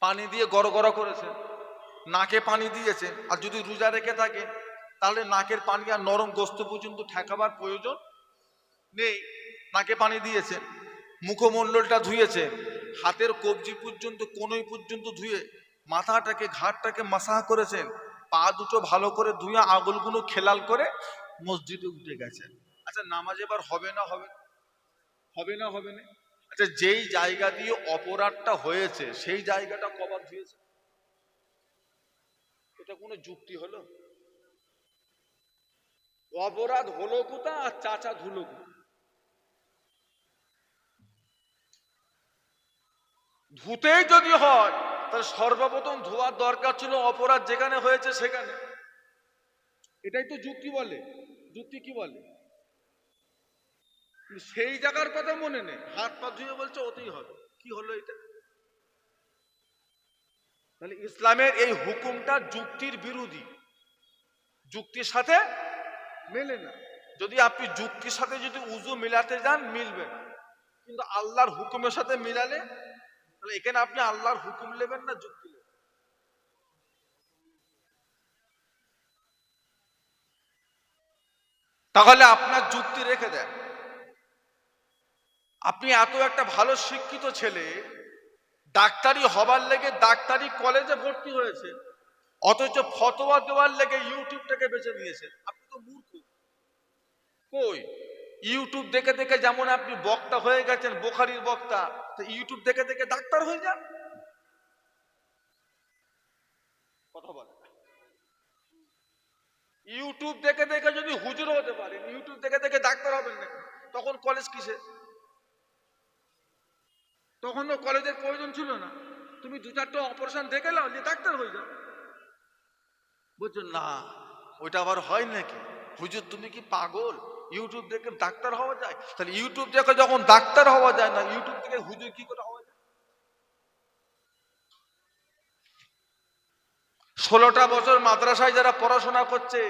পানি দিয়ে গড়গড় করেছেন, নাকে পানি দিয়েছেন। আর যদি রোজা রেখে থাকেন, তাহলে নাকের পানি আর নরম গোস্ত পর্যন্ত ঠেকাবার প্রয়োজন নেই, নাকে পানি দিয়েছেন। মুখমণ্ডলটা ধুয়েছেন, হাতের কবজি পর্যন্ত, কোনই পর্যন্ত ধুয়ে মাথাটাকে, ঘাটটাকে মাসাহ করেছেন, পা দুটো ভালো করে ধুয়ে আঙুলগুলো খেলাল করে মসজিদে উঠে গেছেন। আচ্ছা, নামাজ এবার হবে না হবে? হবে না হবে না? আচ্ছা, যেই জায়গা দিয়ে অপরাধটা হয়েছে সেই জায়গাটা কবার ধুয়েছে? এটা কোনো যুক্তি হলো? অপরাধ হলো কোথা আর চাচা ধুলো কোথা? ধুতেই যদি হয়, তাহলে সর্বপ্রথম ধোয়ার দরকার ছিল অপরাধ যেখানে হয়েছে সেখানে। এটাই তো যুক্তি বলে। যুক্তি কি বলে? সেই জায়গার কথা মনে নেই, হাত পা ধুয়ে বলছে ওতেই হবে। কি হলো এটা? তাহলে ইসলামের এই হুকুমটা যুক্তির বিরোধী, যুক্তির সাথে মেলে না। যদি আপনি যুক্তির সাথে যদি উযু মিলাতে যান, মিলবে না। কিন্তু আল্লাহর হুকুমের সাথে মিলালে, তাহলে এখানে আপনি আল্লাহর হুকুম নেবেন না যুক্তি নেবেন? তাহলে আপনার যুক্তি রেখে দেন। আপনি এত একটা ভালো শিক্ষিত ছেলে, ডাক্তারি হবার লেগে ডাক্তারি কলেজে ভর্তি হয়েছে, অথচ ফতোয়া দেওয়ার লেগে ইউটিউবটাকে বেছে নিয়েছেন। আপনি তো মূর্খ। কই, ইউটিউব দেখে দেখে যেমন আপনি বক্তা হয়ে গেছেন, বুখারীর বক্তা, তো ইউটিউব দেখে দেখে ডাক্তার হয়ে যান। কথা বলে, ইউটিউব দেখে দেখে যদি হুজুর হতে পারেন, ইউটিউব দেখে দেখে ডাক্তার হবেন না? তখন কলেজ কিসে? তখন তো কলেজের প্রয়োজন ছিল না। তুমি 2-4টা অপারেশন দেখে নাও, যে ডাক্তার হয়ে যাও। বুঝছো না? ওইটা আবার হয় নাকি? হুজুর তুমি কি পাগল? ইউটিউব দেখে ডাক্তার হওয়া যায়? তাহলে ইউটিউব দেখে যখন ডাক্তার হওয়া যায় না, ইউটিউব থেকে হুজুর কি করে হওয়া যায়? 16টা বছর মাদ্রাসায় যারা পড়াশোনা করছে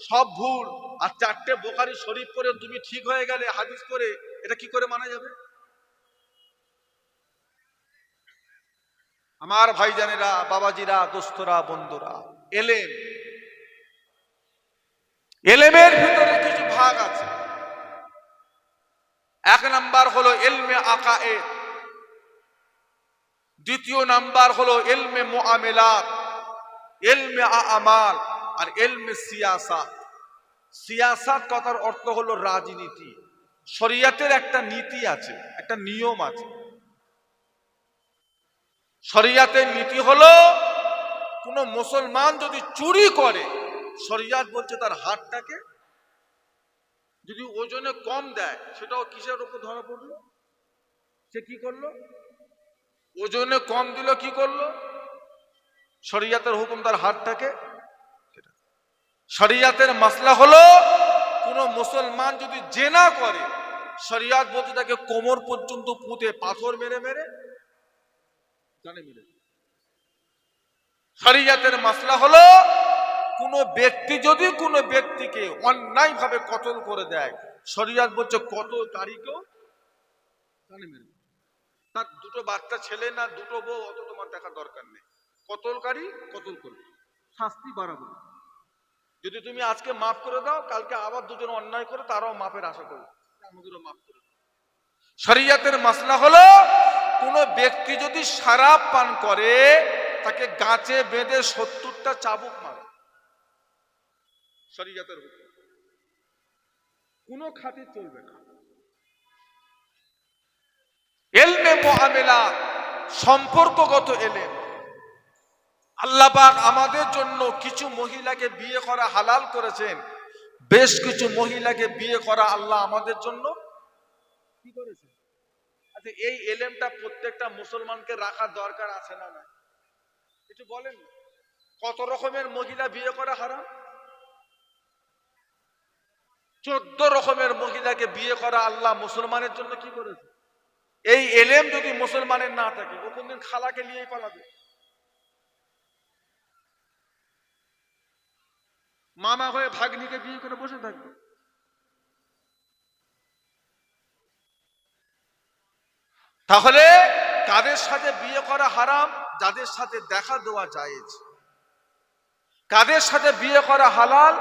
সব ভুল, আর 4টে বুখারী শরীফ পড়ে তুমি ঠিক হয়ে গেলে হাদিস করে, এটা কি করে মানা যাবে? আমার ভাইজানেরা, বাবাজিরা, দোস্তরা, বন্ধুরা, এলেমের ভিতরে কিছু ভাগ আছে। এক নাম্বার হলো ইলমে আকায়েদ, দ্বিতীয় নাম্বার হলো ইলমে মুআমিলাত, ইলমে আমাল, আর ইলমে সিয়াসাত। সিয়াসাত কথার অর্থ হলো রাজনীতি। শরিয়তের একটা নীতি আছে, একটা নিয়ম আছে। শরিয়তের নীতি হলো কোন মুসলমান যদি চুরি করে, শরিয়ত বলছে তার হাতটাকে যদি ওজনে কম দেয়, সেটাও কিসের উপর ধরা পড়লো? সে কি করলো? ওজনে কম দিল, কি করলো? শরিয়তের হুকুম তার হাতটাকে। শরিয়তের মাসলা হলো কোন মুসলমান যদি জেনা করে, শরিয়ত বলছে তাকে কোমর পর্যন্ত পুঁতে পাথর মেরে মেরে জানে মেরে। শরিয়তের মাসলা হলো কোন ব্যক্তি যদি কোন ব্যক্তিকে অন্যায় ভাবে কতল করে দেয়, শরিয়ত বলছে কতলকারীকেও জানে মেরে। তার দুটো বাচ্চা ছেলে না দুটো বউ, অত তোমার দেখার দরকার নেই। কতলকারী কতল করবে, শাস্তি বাড়াবো। যদি তুমি আজকে মাফ করে দাও, কালকে আবার দুজন অন্যায় করে তারাও মাফের আশা করবে, আমাদেরও মাফ করে দাও। শরিয়তের মাসলা হলো কোন ব্যক্তি যদি শরাব পান করে, তাকে গাছে বেঁধে 70টা চাবুক মারে। শরিয়তের হুকুম, কোনো খাতির চলবে না। ইলমে মুআমিলাত, সম্পর্কগত ইলম। আল্লাহ পাক আমাদের জন্য কিছু মহিলাকে বিয়ে করা হালাল করেছেন, বেশ কিছু মহিলাকে বিয়ে করা আল্লাহ আমাদের জন্য কি করেছেন। আচ্ছা, এই ইলমটা প্রত্যেকটা মুসলমানকে রাখার দরকার আছে না না? কিছু বলেন। কত রকমের মহিলা বিয়ে করা হারাম? 14 রকমের মহিলাকে বিয়ে করা আল্লাহ মুসলমানের জন্য কি করেছে। এই ইলম যদি মুসলমানের না থাকে, ও কোনদিন খালাকে নিয়েই পালাবে, মামা হয়ে ভাগ্নিকে বিয়ে করে বসে থাকবে। তাহলে কাদের সাথে বিয়ে করা হারাম? যাদের সাথে দেখা দেওয়া জায়েজ। কাদের সাথে বিয়ে করা হালাল?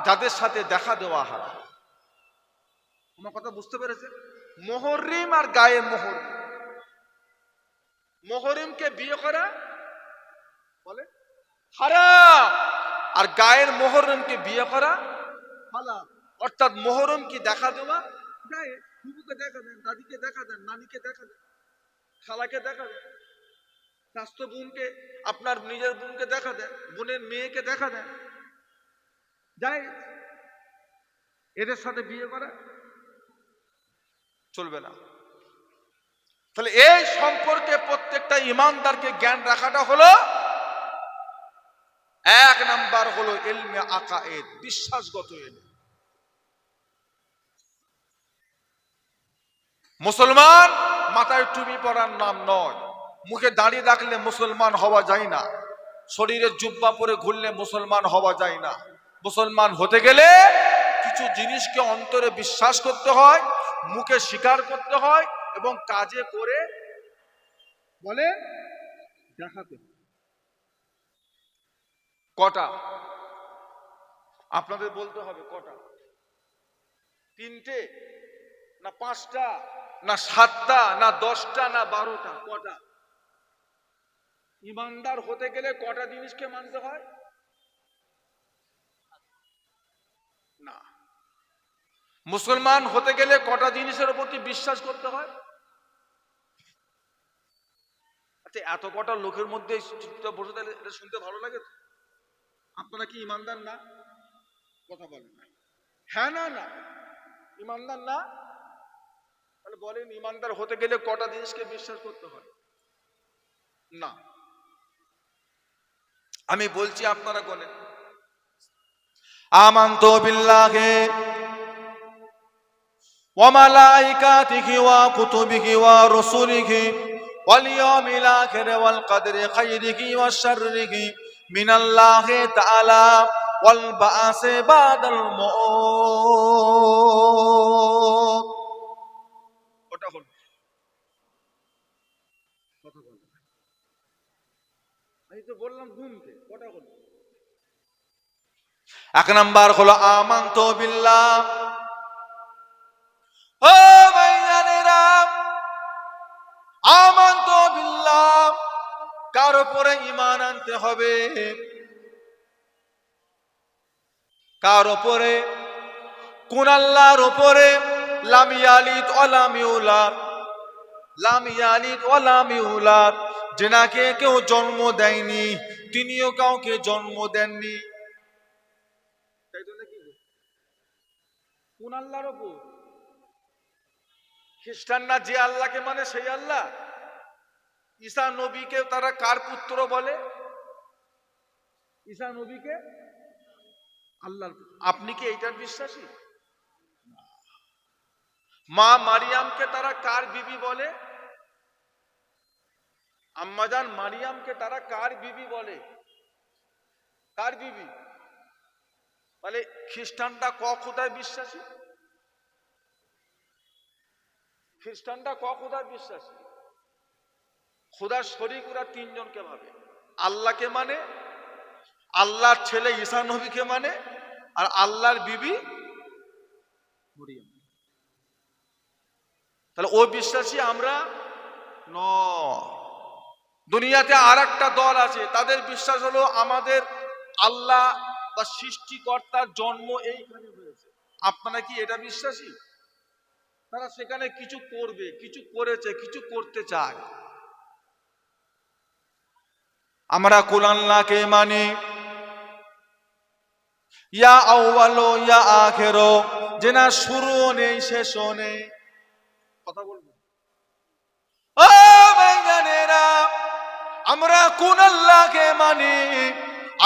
যাদের সাথে দেখা দেওয়া হারাম। আমার কথা বুঝতে পেরেছে? মুহররিম আর গায়ে মুহররিম। মুহররিমকে বিয়ে করা বলে হারাম, আর গায়ের মুহররিমকে বিয়ে করা হালাল। অর্থাৎ মুহররিম কি দেখা দেওয়া, গায়ে বুবুকে দেখা দেন, দাদিকে দেখা দেন, নানিকে দেখা দেন, খালাকে দেখা দেন, স্বাস্থ্য বোনকে, আপনার নিজের বোনকে দেখা দেন, বোনের মেয়েকে দেখা দেন, যাই এদের সাথে বিয়ে করা চলবে না। তাহলে এই সম্পর্কে প্রত্যেকটা ইমানদারকে জ্ঞান রাখাটা হলো এক নাম্বার, হলো ইলমে আকায়েদ, বিশ্বাসগত ইলম। মুসলমান মাথায় টুপি পরার নাম নয়, মুখে দাঁড়িয়ে রাখলে মুসলমান হওয়া যায় না, শরীরে জুব্বা পরে ঘুরলে মুসলমান হওয়া যায় না। মুসলমান হতে গেলে কিছু জিনিসকে অন্তরে বিশ্বাস করতে হয়, মুখে স্বীকার করতে হয়, এবং কাজে করে বলে দেখাতে হয়। কটা? আপনাদের বলতে হবে কটা? 3টে না 5টা না 7টা না 10টা না 12টা? কটা? ইমানদার হতে গেলে কটা জিনিসকে মানতে হয়? না। মুসলমান হতে গেলে কটা জিনিসের প্রতি বিশ্বাস করতে হয়? আচ্ছা, এত কটা লোকের মধ্যে বসে থাকলে এটা শুনতে ভালো লাগে তো? আপনারা কি ইমানদার না? কথা বলেন না। হ্যাঁ না না? ইমানদার না? তাহলে বলেন, ইমানদার হতে গেলে কটা জিনিসকে বিশ্বাস করতে হয়? না, আমি বলছি, আপনারা বলেন। আমানতু বিল্লাহি ওয়া মালাইকাতিহি ওয়া কুতুবিহি ওয়া রুসুলিহি ওয়াল ইয়াউমিল আখির ওয়াল কদরি খাইরিহি ওয়া শাররিহি মিনাল্লাহি তাআলা ওয়াল বা'সি বাদাল মউত। ওটা হলো কথা বল। আমি তো বললাম ঘুমতে, ওটা হলো। এক নাম্বার হলো আমানতু বিল্লাহ, ও ভাইজানেরা, আমানতু বিল্লাহ, কার উপরে ঈমান আনতে হবে? কার উপরে? কোন আল্লাহর উপরে? লাম ইয়ালিদ ওয়া লাম ইউলাদ, লাম ইয়ালিদ ওয়া লাম ইউলাদ, যেনাকে কেউ জন্ম দেয়নি, তিনিও কাউকে জন্ম দেননি। তাই তো নাকি? কোন আল্লাহর উপর? খ্রিস্টানরা যে আল্লাহকে মানে সেই আল্লাহ। ঈসা নবীকে তারা কার পুত্র বলে? ঈসা নবীকে আল্লাহর পুত্র। আপনি কি এইটার বিশ্বাসী? মা মারিয়ামকে তারা কার বিবি বলে? আম্মাজান মারিয়ামকে তারা কার বিবি বলে? কার বিবি? মানে খ্রিস্টানরা ক খোদায় বিশ্বাসী? খ্রিস্টানরা ক খোদায় বিশ্বাসী? খোদার শরীক ওরা তিনজনকে ভাবে। আল্লাহকে মানে, আল্লাহর ছেলে ঈসা নবীকে মানে, আর আল্লাহর বিবি মরিয়ম। তাহলে ও বিশ্বাসী, আমরা ন। দুনিয়াতে আর একটা দল আছে, তাদের বিশ্বাস হলো আমাদের আল্লাহ বা সৃষ্টিকর্তার জন্ম এইখানে হয়েছে। আপনারা কি এটা বিশ্বাসী? তারা সেখানে কিছু করবে, কিছু করেছে, কিছু করতে চায়। আমরা কুল্লাহকে মানি, ইয়া আউয়ালো ইয়া আখিরো, যে না শুরু নেই শেষও নেই। কথা বলবো? ও ভাইজানেরা, আমরা কোন আল্লাহকে মানি?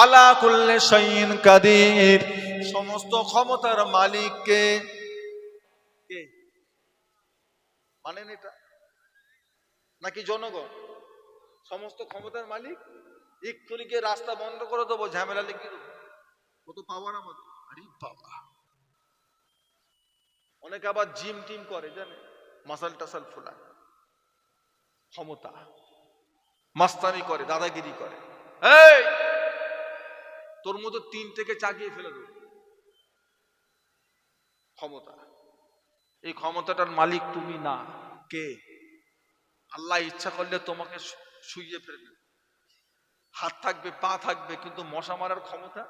আলা কুল্লি শাইইন কাদির, সমস্ত ক্ষমতার মালিক কে? কে মানেন এটা? নাকি জনগণ? সমস্ত ক্ষমতার মালিক। এক্ষুনি গিয়ে রাস্তা বন্ধ করে দেবো, ঝামেলা লিখে দেবো, কত পাওয়ার আমাদের। আরে বাবা, অনেকে আবার জিম টিম করে, জানে, মাসাল টাসাল ফুলায়, ক্ষমতা, মাস্তানি করে, দাদাগিরি করে। এই তোর মতো তিন থেকে চাগিয়ে ফেলে দেবো। ক্ষমতা, এই ক্ষমতাটার মালিক তুমি না। কে? আল্লাহ ইচ্ছা করলে তোমাকে শুইয়ে ফেলবে, হাত থাকবে, পা থাকবে, কিন্তু মশা মারার ক্ষমতা?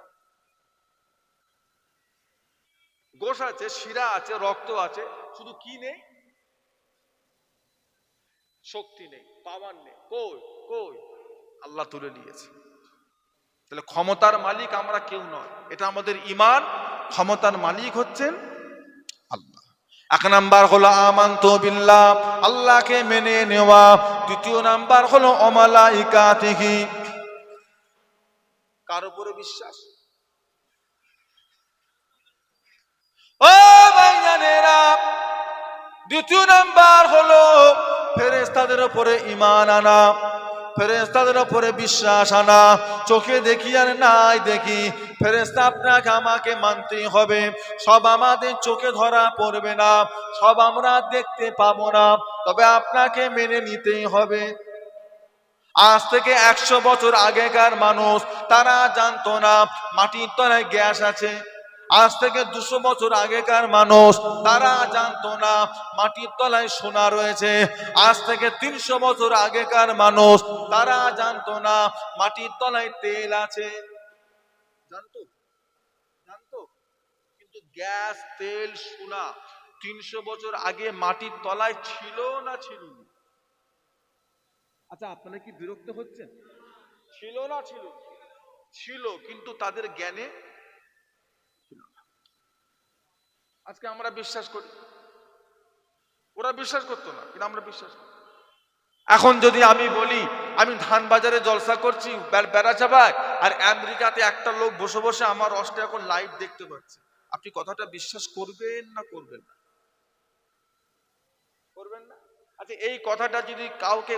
গোশ আছে, শিরা আছে, রক্ত আছে, শুধু কি নেই? শক্তি নেই, পাওয়ার নেই। কই কই? আল্লাহ তুলে নিয়েছে। তাহলে ক্ষমতার মালিক আমরা কেউ নয়, এটা আমাদের ঈমান। ক্ষমতার মালিক হচ্ছেন আল্লাহ। এক নাম্বার হলো আমানতু বিল্লাহ, আল্লাহকে মেনে নেওয়া। দ্বিতীয় নাম্বার হলো ওয়া মালাইকাতিহি, কার উপরে বিশ্বাস? ও ভাইজানেরা, দ্বিতীয় নাম্বার হলো ফেরেশতাদের উপরে ঈমান আনা, ফেরেশতাদের উপরে বিশ্বাস আনা। চোখে দেখি আর নাই দেখি, ফেরেশতা আপনাকে আমাকে মানতেই হবে। সব আমাদের চোখে ধরা পড়বে না, সব আমরা দেখতে পাবো না, তবে আপনাকে মেনে নিতেই হবে। আজ থেকে 100 বছর আগেকার মানুষ, তারা জানতো না মাটির তলায় গ্যাস আছে। আজ থেকে 200 বছর আগেকার মানুষ, তারা জানতো না মাটির তলায় সোনা রয়েছে। আজ থেকে 300 বছর আগেকার মানুষ, তারা জানতো না মাটির তলায় তেল আছে। জানতো? জানতো? কিন্তু গ্যাস, তেল, সোনা 300 বছর আগে মাটির তলায় ছিল না ছিল না? আচ্ছা, আপনারা কি বিরক্ত হচ্ছেন? ছিল না ছিল? ছিল, কিন্তু তাদের জ্ঞানে ছিল না। আজকে আমরা বিশ্বাস করি, ওরা বিশ্বাস করতো না, কিন্তু আমরা বিশ্বাস করি। এখন যদি আমি বলি আমি ধানবাজারে জলসা করছি বেড়াচাপায়, আর আমেরিকাতে একটা লোক বসে বসে আমার রসটা এখন লাইভ দেখতে পাচ্ছে, আপনি কথাটা বিশ্বাস করবেন না করবেন না? করবেন না? আচ্ছা, এই কথাটা যদি কাউকে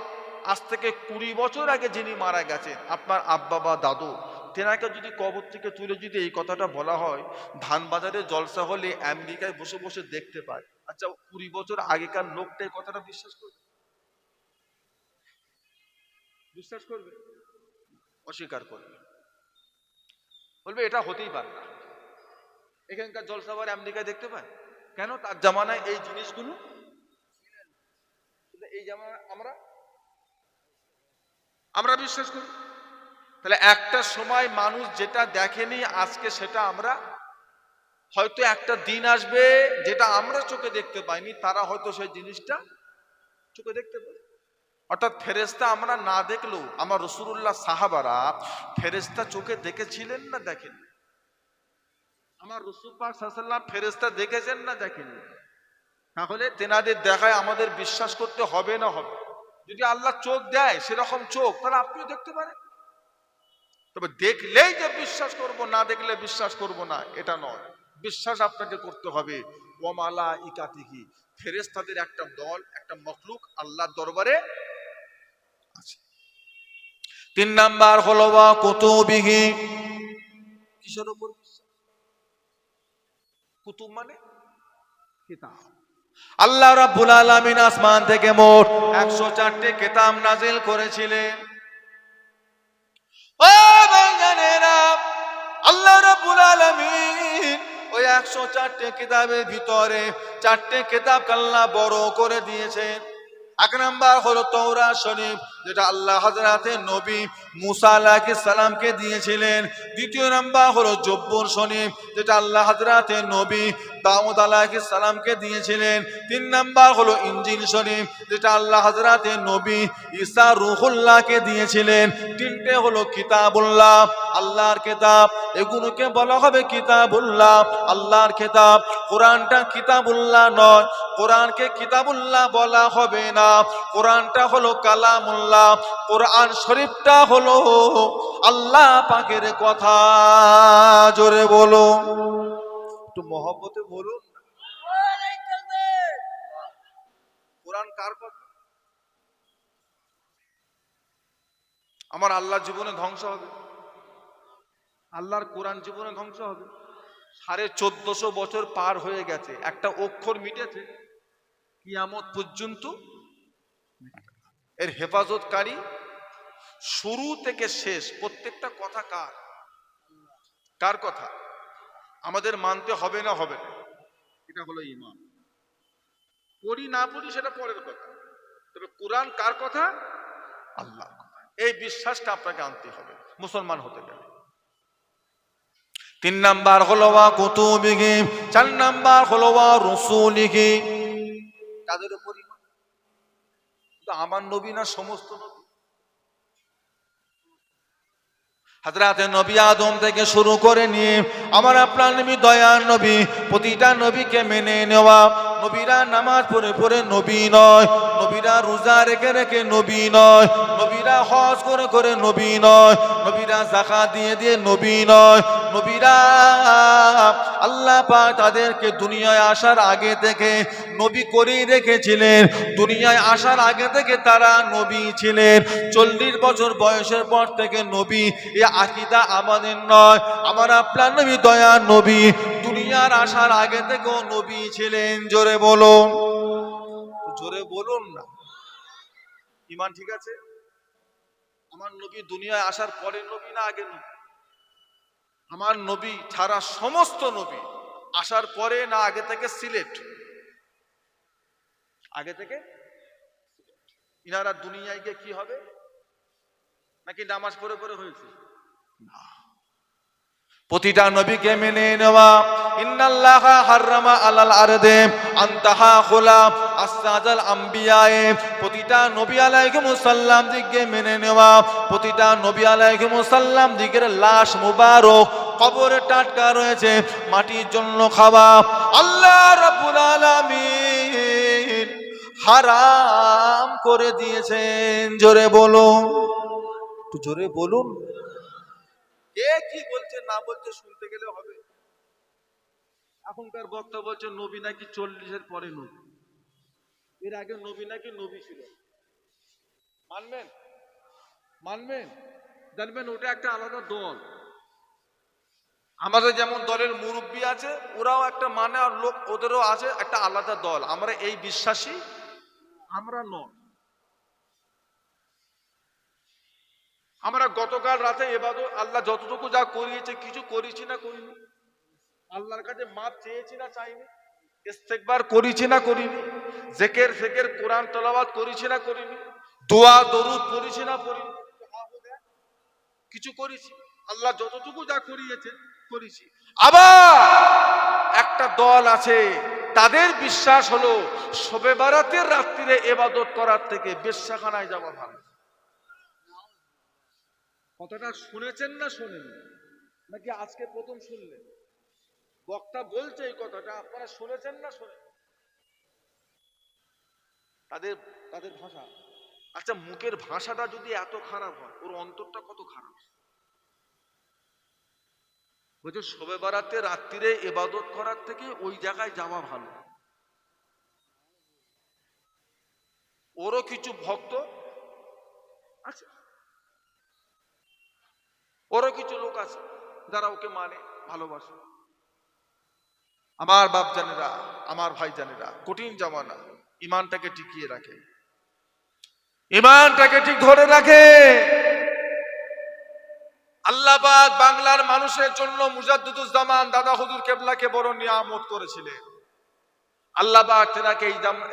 আজ থেকে 20 বছর আগে যিনি মারা গেছেন, আপনার আব্বা বা দাদু, তেনাকে যদি কবর থেকে তুলে যদি এই কথাটা বলা হয়, ধানবাজারে জলসা হলে আমেরিকায় বসে বসে দেখতে পায়, আচ্ছা 20 বছর আগেকার লোকটা এই কথাটা বিশ্বাস করবে? বিশ্বাস করবে? অস্বীকার করবে, বলবে এটা হতেই পারে না। এখানকার জলসাবার আমেরিকায় দেখতে পায়, কেন? তার জামানায় এই জিনিসগুলো, এই জামানায় আমরা বিশ্বাস করি। তাহলে একটা সময় মানুষ যেটা দেখেনি আজকে সেটা আমরা, হয়তো একটা দিন আসবে যেটা আমরা চোখে দেখতে পাইনি, তারা হয়তো সেই জিনিসটা চোখে দেখতে পাবে। অর্থাৎ ফেরেশতা আমরা না দেখলেও আমার রাসূলুল্লাহ সাহাবারা ফেরেশতা চোখে দেখেছিলেন না দেখেন? আমার রাসূল পাক সাল্লাল্লাহু আলাইহি ওয়াসাল্লাম ফেরেশতা দেখেছেন না দেখেন? তাহলে তেনাদের দেখায় আমাদের বিশ্বাস করতে হবে না হবে? যদি আল্লাহ চোখ দেয় সেরকম চোখ, তাহলে আপনিও দেখতে পারেন। তবে দেখলেই যে বিশ্বাস করব, না দেখলে বিশ্বাস করব না, এটা নয়। বিশ্বাস আপনাকে করতে হবে ওয়া মালাইকাতিহি, ফেরেশতাদের একটা দল, একটা মখলুক আল্লাহর দরবারে আছে। 3 নাম্বার হলো ওয়া কুতুবিহি, কিসের উপর বিশ্বাস? কুতুব মানে কিতাব। আল্লাহ রাব্বুল আলামিন আসমান থেকে মোট 104টি কিতাব নাজিল করেছিলেন। ও ভাইজানেরা, আল্লাহ রাব্বুল আলামিন ওই 104টি কিতাবের ভিতরে 4টে কিতাবকে আল্লাহ বড় করে দিয়েছেন। এক নাম্বার হলো তাওরাত শরীফ, যেটা আল্লাহ হযরতে নবী মুসা আলাইহিস সালামকে দিয়েছিলেন। দ্বিতীয় নাম্বার হলো জব্বুর শরীফ, যেটা আল্লাহ হযরতে নবী দাউদ আলাইহিস সালামকে দিয়েছিলেন। 3 নাম্বার হলো ইনজিল শরীফ, যেটা আল্লাহ হযরতে নবী ঈসা রূহুল্লাহকে দিয়েছিলেন। 3টে হলো কিতাবুল্লাহ, আল্লাহর কিতাব। এগুলোকে বলা হবে কিতাবুল্লাহ, আল্লাহর কিতাব। কোরআনটা কিতাবুল্লাহ নয়, কোরআনকে কিতাবুল্লাহ বলা হবে না। কোরআনটা হলো কালামুল্লাহ, কোরআন শরীফটা হলো আল্লাহ পাকের কথা। জোরে বলো, একটু মহব্বতে বলুন। কোরআন কার কথা? আমার আল্লাহ জীবনে ধ্বংস হবে? আল্লাহর কোরআন জীবনে ধ্বংস হবে? 1450 বছর পার হয়ে গেছে, একটা অক্ষর মিটেছে? কিয়ামত পর্যন্ত এর হেফাজতকারী শুরু থেকে শেষ প্রত্যেকটা কথা কার? কার কথা? আমাদের মানতে হবে না হবে না? এটা হলো ঈমান। পড়ি না পড়ি সেটা পরের কথা, তবে কোরআন কার কথা? আল্লাহর কথা। এই বিশ্বাসটা আপনাকে আনতে হবে মুসলমান হতে গেলে। 3 নাম্বার হলো ওয়া কুতুবিহি, 4 নাম্বার হলো ওয়া রুসুলিহি। কাদের উপর ঈমান? আমার নবী না সমস্ত নবী? হযরতে নবী আদম থেকে শুরু করে নিয়ে আমার আপনার নবী দয়ার নবী, প্রতিটা নবীকে মেনে নেওয়া। নবীরা নামাজ পড়ে পড়ে নবী নয়, নবীরা রোজা রেখে রেখে নবী নয়, নবীরা হজ করে করে নবী নয়, নবীরা যাকাত দিয়ে দিয়ে নবী নয়। নবীরা আল্লাহ পাক তাদেরকে দুনিয়ায় আসার আগে থেকে নবী করেই রেখেছিলেন। দুনিয়ায় আসার আগে থেকে তারা নবী ছিলেন। 40 বছর বয়সের পর থেকে নবী, এই আকীদা আমাদের নয়। আমার আপনার নবী দয়ার নবী, দুনিয়ার আসার আগে থেকেও নবী ছিলেন। জোরে বলুন, জোরে বলুন না। ঈমান ঠিক আছে? আমার নবী দুনিয়ায় আসার পরে নবী না আগে নবী? আমার নবী ছাড়া সমস্ত নবী আসার পরে না আগে থেকে সিলেক্ট? আগে থেকে। ইনারা দুনিয়ায় গিয়ে কি হবে? নাকি নামাজ পড়ে পড়ে হয়েছে? না, প্রতিটা নবীকে মেনে নেওয়া। ইন্নাল্লাহা হাররামা আলাল আরদে আনতাহা খুলা আসসাদাল আম্বিয়ায়ে, প্রতিটা নবী আলাইহিমুস সালাম দিকে মেনে নেওয়া। প্রতিটা নবী আলাইহিমুস সালাম দিকের লাশ মুবারক কবরে টাটকা রয়েছে, মাটির জন্য খাওয়া আল্লাহ রাব্বুল আলামিন হারাম করে দিয়েছেন। জোরে বলুন, একটু জোরে বলুন। কে কি বলছে না বলছে শুনতে গেলে হবে? এখনকার বক্তা বলছে নবী নাকি 40-এর পরে নবী, এর আগে নবী নাকি নবী ছিল। মানবেন? মানবেন? জানবেন ওটা একটা আলাদা দল। আমাদের যেমন দলের মুরব্বী আছে, ওরাও একটা মানে, আর লোক ওদেরও আছে একটা আলাদা দল। আমরা এই বিশ্বাসী আমরা নয়। আমরা গতকাল রাতে ইবাদত আল্লাহ যতটুকু যা করিয়েছে, কিছু করেছি না করিনি? আল্লাহর কাছে মাপ চেয়েছি না চাইনি? ইস্তেগফার করেছি না করিনি? জিকির ফিকির কোরআন তেলাওয়াত করেছি না করিনি? দোয়া দরুদ পড়েছি না পড়িনি? কিছু করেছি? আল্লাহ যতটুকু যা করিয়েছে করেছি। আবার একটা দল আছে, তাদের বিশ্বাস হলো শবে বারাতের রাত্রিরে ইবাদত করার থেকে বেশ্যাখানায় যাওয়া ভালো। কথাটা শুনেছেন না শোনেন, নাকি আজকে প্রথম শুনলেন? বক্তা বলছে এই কথাটা, আপনারা শুনেছেন না শোনেন? তাদের তাদের ভাষা। আচ্ছা, মুখের ভাষাটা যদি এত খারাপ হয়, ওর অন্তরটা কত খারাপ? বলছে শবে বারাতে রাত্রিরে ইবাদত করার থেকে ওই জায়গায় যাওয়া ভালো। ওরও কিছু ভক্ত আছে, ওরও কিছু লোক আছে যারা ওকে মানে, ভালোবাসে। আমার বাপ জানেরা, আমার ভাই জানেরা, কঠিন জামানা, ইমানটাকে টিকিয়ে রাখে, ইমানটাকে ঠিক ধরে রাখে। আল্লাহ পাক বাংলার মানুষের জন্য মুজাদ্দিদুজ্জামান দাদা হুজুর কেবলাকে বড় নিয়ামত করেছিলেন। আল্লাহ পাক তেনাকে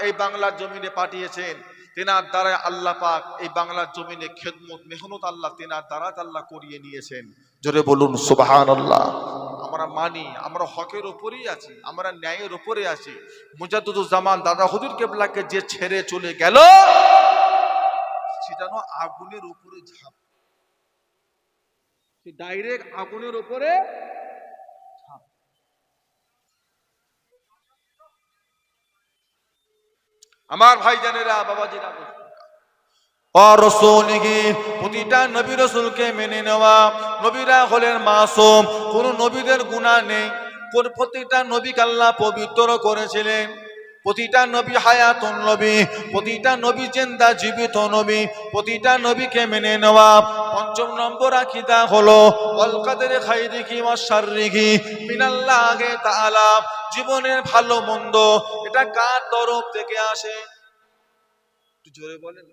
এই বাংলার জমিনে পাঠিয়েছেন, তেনার দ্বারা আল্লাহ পাক এই বাংলার জমিনে খেদমত মেহনত আল্লাহ তেনার দ্বারা আল্লাহ করিয়ে নিয়েছেন। জোরে বলুন সুবহানাল্লাহ। আমরা মানি, আমরা হকের উপরেই আছি, আমরা ন্যায়ের উপরে আছি। মুজাদ্দিদুজ্জামান দাদা হুজুর কেবলাকে যে ছেড়ে চলে গেল, সে যেন আগুনের উপরে ঝাঁপ, ডাইরেক্ট আগুনের উপরে ঝাঁপ। আমার ভাই জানেরা, বাবাজিরা, প্রতিটা নবী রাসূলকে মেনে নেওয়া। নবীরা হলেন মাসুম, কোন নবীদের গুনাহ নেই। প্রতিটা নবীকে আল্লাহ পবিত্র করেছিলেন। প্রতিটা নবী হায়াতুন নবী, প্রতিটা নবী জিন্দা জীবিত নবী, প্রতিটা নবীকে মেনে নেওয়া। পঞ্চম নম্বর আকীদা হলো ওয়াল কদরি খাইরিহি ওয়াশ শাররিহি মিনাল্লাহি তাআলা। জীবনের ভালো মন্দ এটা কার তরফ থেকে আসে? একটু জোরে বলেন।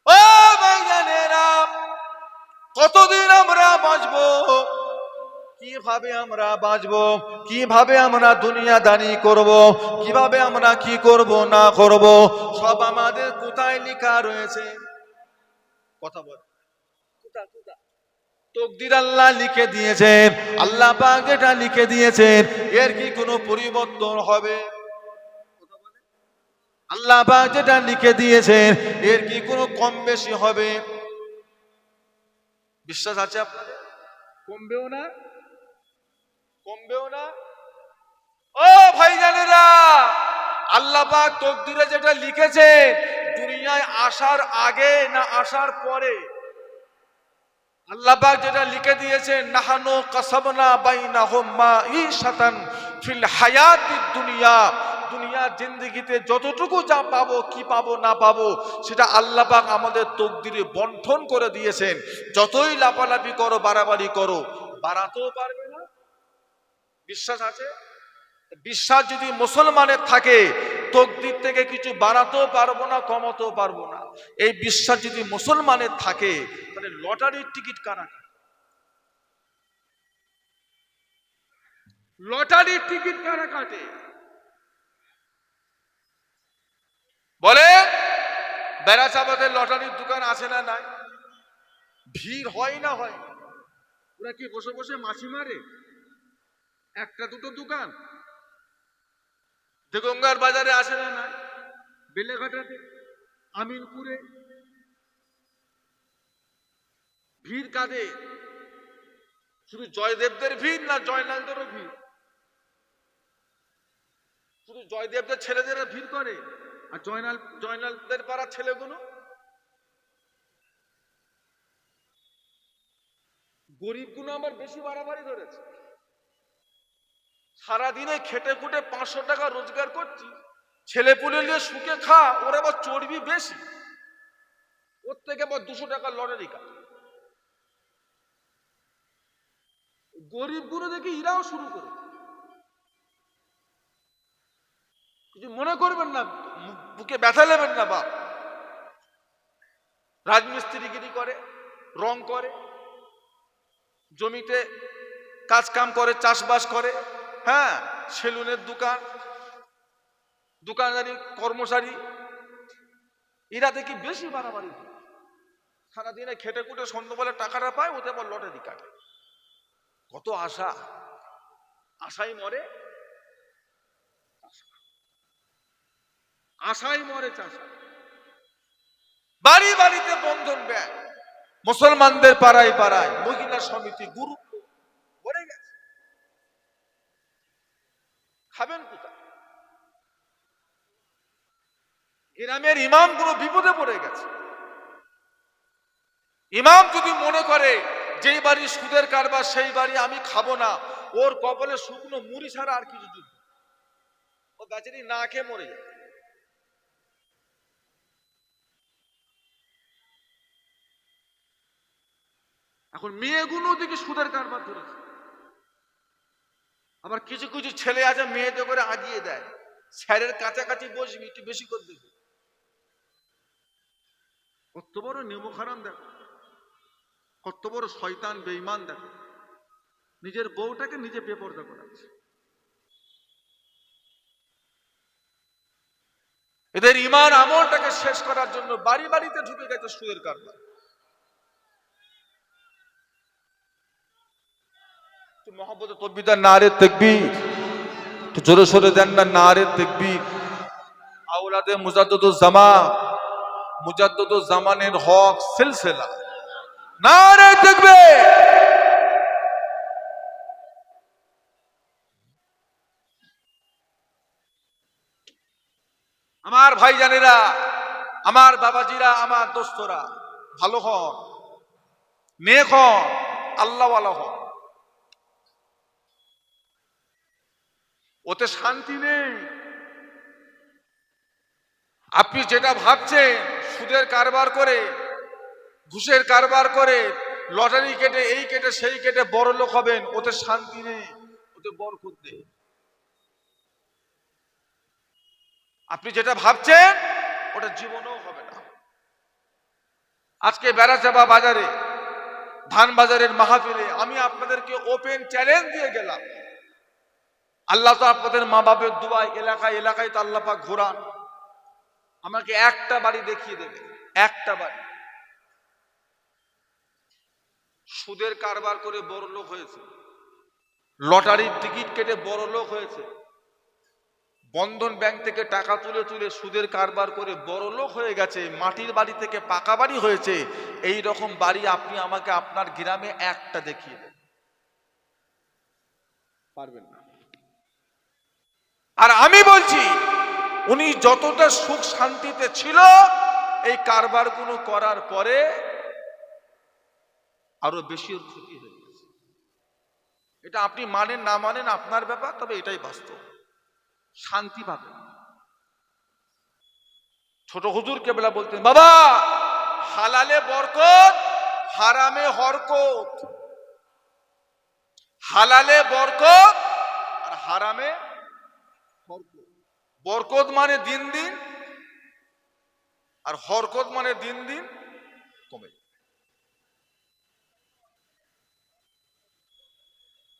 ও ভাইজানেরা, কতদিন আমরা বাঁচবো, কিভাবে আমরা বাঁচবো, কিভাবে আমরা দুনিয়াদারি করব, কিভাবে আমরা কি করব না করব, সব আমাদের কোথায় লেখা রয়েছে? কথা বল। তকদির আল্লাহ লিখে দিয়েছেন। আল্লাহ পাক যেটা লিখে দিয়েছেন এর কি কোনো পরিবর্তন হবে? আল্লাহ পাক যেটা লিখে দিয়েছেন এর কি কোনো কম বেশি হবে? বিশ্বাস আছে আপনাদের? কমবেও না, কমবেও না। ও ভাইজানেরা, আল্লাহ পাক তকদিরে যেটা লিখেছে, দুনিয়ায় আসার আগে না আসার পরে, আল্লাহ পাক যেটা লিখে দিয়েছেন, নাহানু কাসাবনা বাইনাহুম মাঈশাতান ফিল হায়াতিদ দুনিয়া, দুনিয়ার জিন্দেগিতে যতটুকু যা পাবো, কি পাবো না পাবো, সেটা আল্লাহ পাক আমাদের তকদিরে বন্টন করে দিয়েছেন। যতই লাপালাপি করো, বাড়াবাড়ি করো, বাড়াতেও পারবে না। বিশ্বাস আছে? বিশ্বাস যদি মুসলমানের থাকে, তকদির থেকে কিছু বাড়াতেও পারবো না, কমাতেও পারবো না। এই বিশ্বাস যদি মুসলমানের থাকে, তাহলে লটারির টিকিট কারা কাটে? লটারির টিকিট কারা কাটে বলে? বেড়াচাপাতের লটারির দোকান আছে না নাই? ভিড় হয় না হয়? ওরা কি বসে বসে মাছি মারে? একটা দুটো দোকান দেগঙ্গার বাজারে আসে না নাই? বেলেঘাটাতে, আমিনপুরে ভিড় কাদের? শুধু জয়দেবদের ভিড় না জয়নালদেরও ভিড়? শুধু জয়দেবদের ছেলেদের ভিড় করে, আর জয়নালদের পাড়ার ছেলেগুলো? গরিবগুলো আমার বেশি বাড়াবাড়ি ধরেছে। সারাদিনে খেটে খুটে 500 টাকা রোজগার করছি, ছেলে পুলে নিয়ে সুখে খা, ওরা আবার চর্বি বেশি, ওর থেকে আবার 200 টাকা লটারি কাট। গরিবগুলো দেখি ইরাও শুরু করে। কিছু মনে করবেন না, বুকে ব্যথা নেবেন না বাপ। রাজমিস্ত্রিগিরি করে, রং করে, জমিতে কাজ কাম করে, চাষবাস করে, হ্যাঁ, সেলুনের দোকান, দোকানদারি কর্মচারী, এরা দেখি বেশি বাড়াবাড়ি। সারাদিনে খেটে খুটে সন্ধ্যাবেলা টাকাটা পায়, ওতে আবার লটারি কাটে। কত আশা, আশাই মরে, আশাই মরে চাষা। বাড়ি বাড়িতে বন্ধন ব্যাংক, মুসলমানদের পাড়ায় পাড়ায় মহিলা সমিতি, গ্রুপ ভরে গেছে। খাবেন কোথায়? গ্রামের ইমাম গুলো বিপদে পড়ে গেছে। ইমাম যদি মনে করে যেই বাড়ি সুদের কারবার সেই বাড়ি আমি খাবো না, ওর কপালে শুকনো মুড়ি ছাড়া আর কিছু জুটবে, ও বেচারি না খেয়ে মরে যাবে। এখন মেয়েগুলো দিকে সুদের কারবার ধরেছে। আবার কিছু কিছু ছেলে আছে মেয়েদের করে আগিয়ে দেয়, স্যারের কাছাকাছি বসবি একটু বেশি করে দেবে। কত বড় নেমো খারাম দেখো, কত বড় শয়তান বেঈমান দেখো, নিজের বউটাকে নিজে বেপরদা করাচ্ছে। এদের ঈমান আমলটাকে শেষ করার জন্য বাড়ি বাড়িতে ঢুকে গেছে সুদের কারবার। মোহাম্মদ তকবীর, নারে তাকবীর, তো জোরে সোরে দেন না নারে তাকবীর। আওলাদে মুজাদ্দিদুজ জামান, মুজাদ্দিদুজ জামানের হক সিলসিলা, নারে তাকবীর। আমার ভাইজানেরা, আমার বাবাজিরা, আমার দোস্তরা, ভালো হন, নেক হন, আল্লাহওয়ালা হন। ওতে শান্তি নেই। আপনি যেটা ভাবছেন সুদের কারবার করে, ঘুষের কারবার করে, লটারি কেটে, এই কেটে সেই কেটে বড় লোক হবেন, ওতে শান্তি নেই, ওতে বরকত নেই। আপনি যেটা ভাবছেন ওটা জীবনেও হবে না। আজকে বেড়াচাবা বাজারে, ধান বাজারের মাহফিলে আমি আপনাদেরকে ওপেন চ্যালেঞ্জ দিয়ে গেলাম, আল্লাহ তো আপনাদের মা বাপের দুয়ায় এলাকায় এলাকায় তো আল্লাহ পাক ঘোরান, আমাকে একটা বাড়ি দেখিয়ে দেবে, একটা বাড়ি সুদের কারবার করে বড় লোক হয়েছে, লটারির টিকিট কেটে বড় লোক হয়েছে, বন্ধন ব্যাংক থেকে টাকা তুলে তুলে সুদের কারবার করে বড় লোক হয়ে গেছে, মাটির বাড়ি থেকে পাকা বাড়ি হয়েছে। এই রকম বাড়ি আপনি আমাকে আপনার গ্রামে একটা দেখিয়ে দেন, পারবেন না। আর আমি বলছি উনি যতটা সুখ শান্তিতে ছিল এই কারবারগুলো করার পরে আরো বেশি ওর ক্ষতি হয়ে গেছে। এটা আপনি মানেন না মানেন আপনার ব্যাপার, তবে এটাই বাস্তব। শান্তি পাবেন। ছোট হুজুর কেবলা বলতেন, বাবা হালালে বরকত, হারামে হরকত। হালালে বরকত আর হারামে হরকত। বরকত মানে দিন দিন, আর হরকত মানে দিন দিন কমে।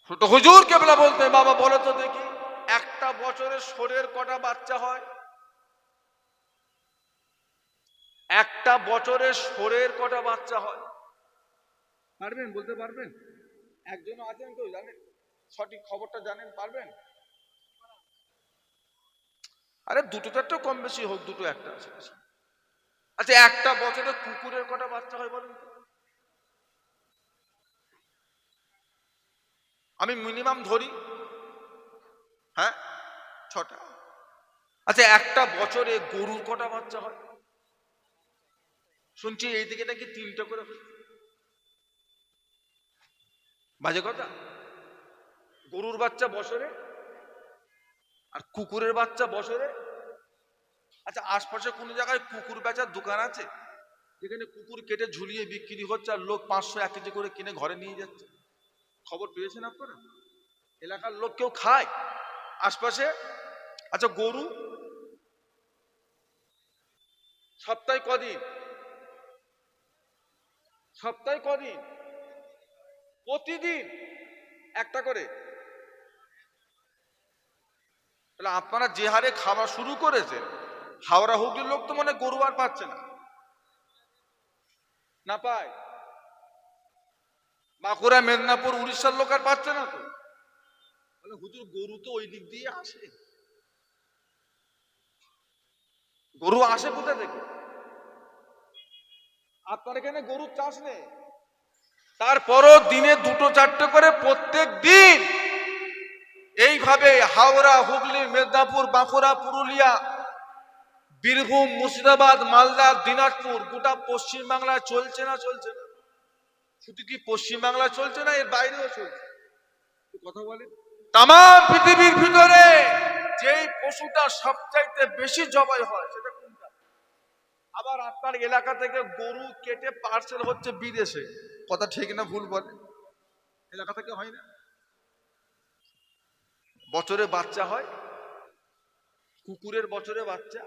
ছোট হুজুর কেবলা বলতেন, বাবা বলো তো দেখি একটা বছরে শোরের কটা বাচ্চা হয়? একটা বছরে শোরের কটা বাচ্চা হয়? পারবেন বলতে? পারবেন? একজন আছেন কেউ জানেন? সঠিক খবরটা জানেন? পারবেন? আরে দুটো চারটে কম বেশি হোক, দুটো একটা আছে। আচ্ছা একটা বছরে কুকুরের কটা বাচ্চা হয় বলেন? আমি মিনিমাম ধরি, হ্যাঁ 6টা। আচ্ছা একটা বছরে গরুর কটা বাচ্চা হয়? শুনছি এইদিকে নাকি 3টা করে হয়। বাজে কথা? গরুর বাচ্চা বছরে আর কুকুরের বাচ্চা বছরে। আচ্ছা আশপাশে কোন জায়গায় কুকুর বেচার দোকান আছে যেখানে কুকুর কেটে ঝুলিয়ে বিক্রি হচ্ছে আর লোক 500-1 কেজি করে কিনে ঘরে নিয়ে যাচ্ছে? খবর পেয়েছেন আপনারা? এলাকার লোক কেউ খায় আশপাশে? আচ্ছা গরু সপ্তাহে কদিন? সপ্তাহে কদিন? প্রতিদিন একটা করে। তাহলে আপনারা যে হারে খাওয়া শুরু করেছেন, হাওড়া হুগলির লোক তো মানে গরু আর পাচ্ছে না, না পায়? বাঁকুড়া, মেদিনীপুর, উড়িষ্যার লোক আর পাচ্ছে না তো। তাহলে হুজুর গরু তো ওই দিক দিয়ে আসে, গরু আসে কোথা থেকে? আপনার এখানে গরুর চাষ নেই, তারপরও দিনে 2-4টে করে প্রত্যেক দিন এইভাবে হাওড়া, হুগলি, মেদিনীপুর, বাঁকুড়া, পুরুলিয়া, বীরভূম, মুর্শিদাবাদ, মালদা, দিনাজপুর, গোটা পশ্চিম বাংলায় চলছে না চলছে না? শুধু কি পশ্চিম বাংলা চলছে না, এর বাইরেও চলছে? কথা বলেন। তাম পৃথিবীর ভিতরে যেই পশুটা সবচাইতে বেশি জবাই হয় সেটা কোনটা? আবার আপনার এলাকা থেকে গরু কেটে পার্সেল হচ্ছে বিদেশে, কথা ঠিক না ভুল বলে? এলাকা থেকে হয় না? বছরে বাচ্চা হয়, কুকুরের বছরে বাচ্চা।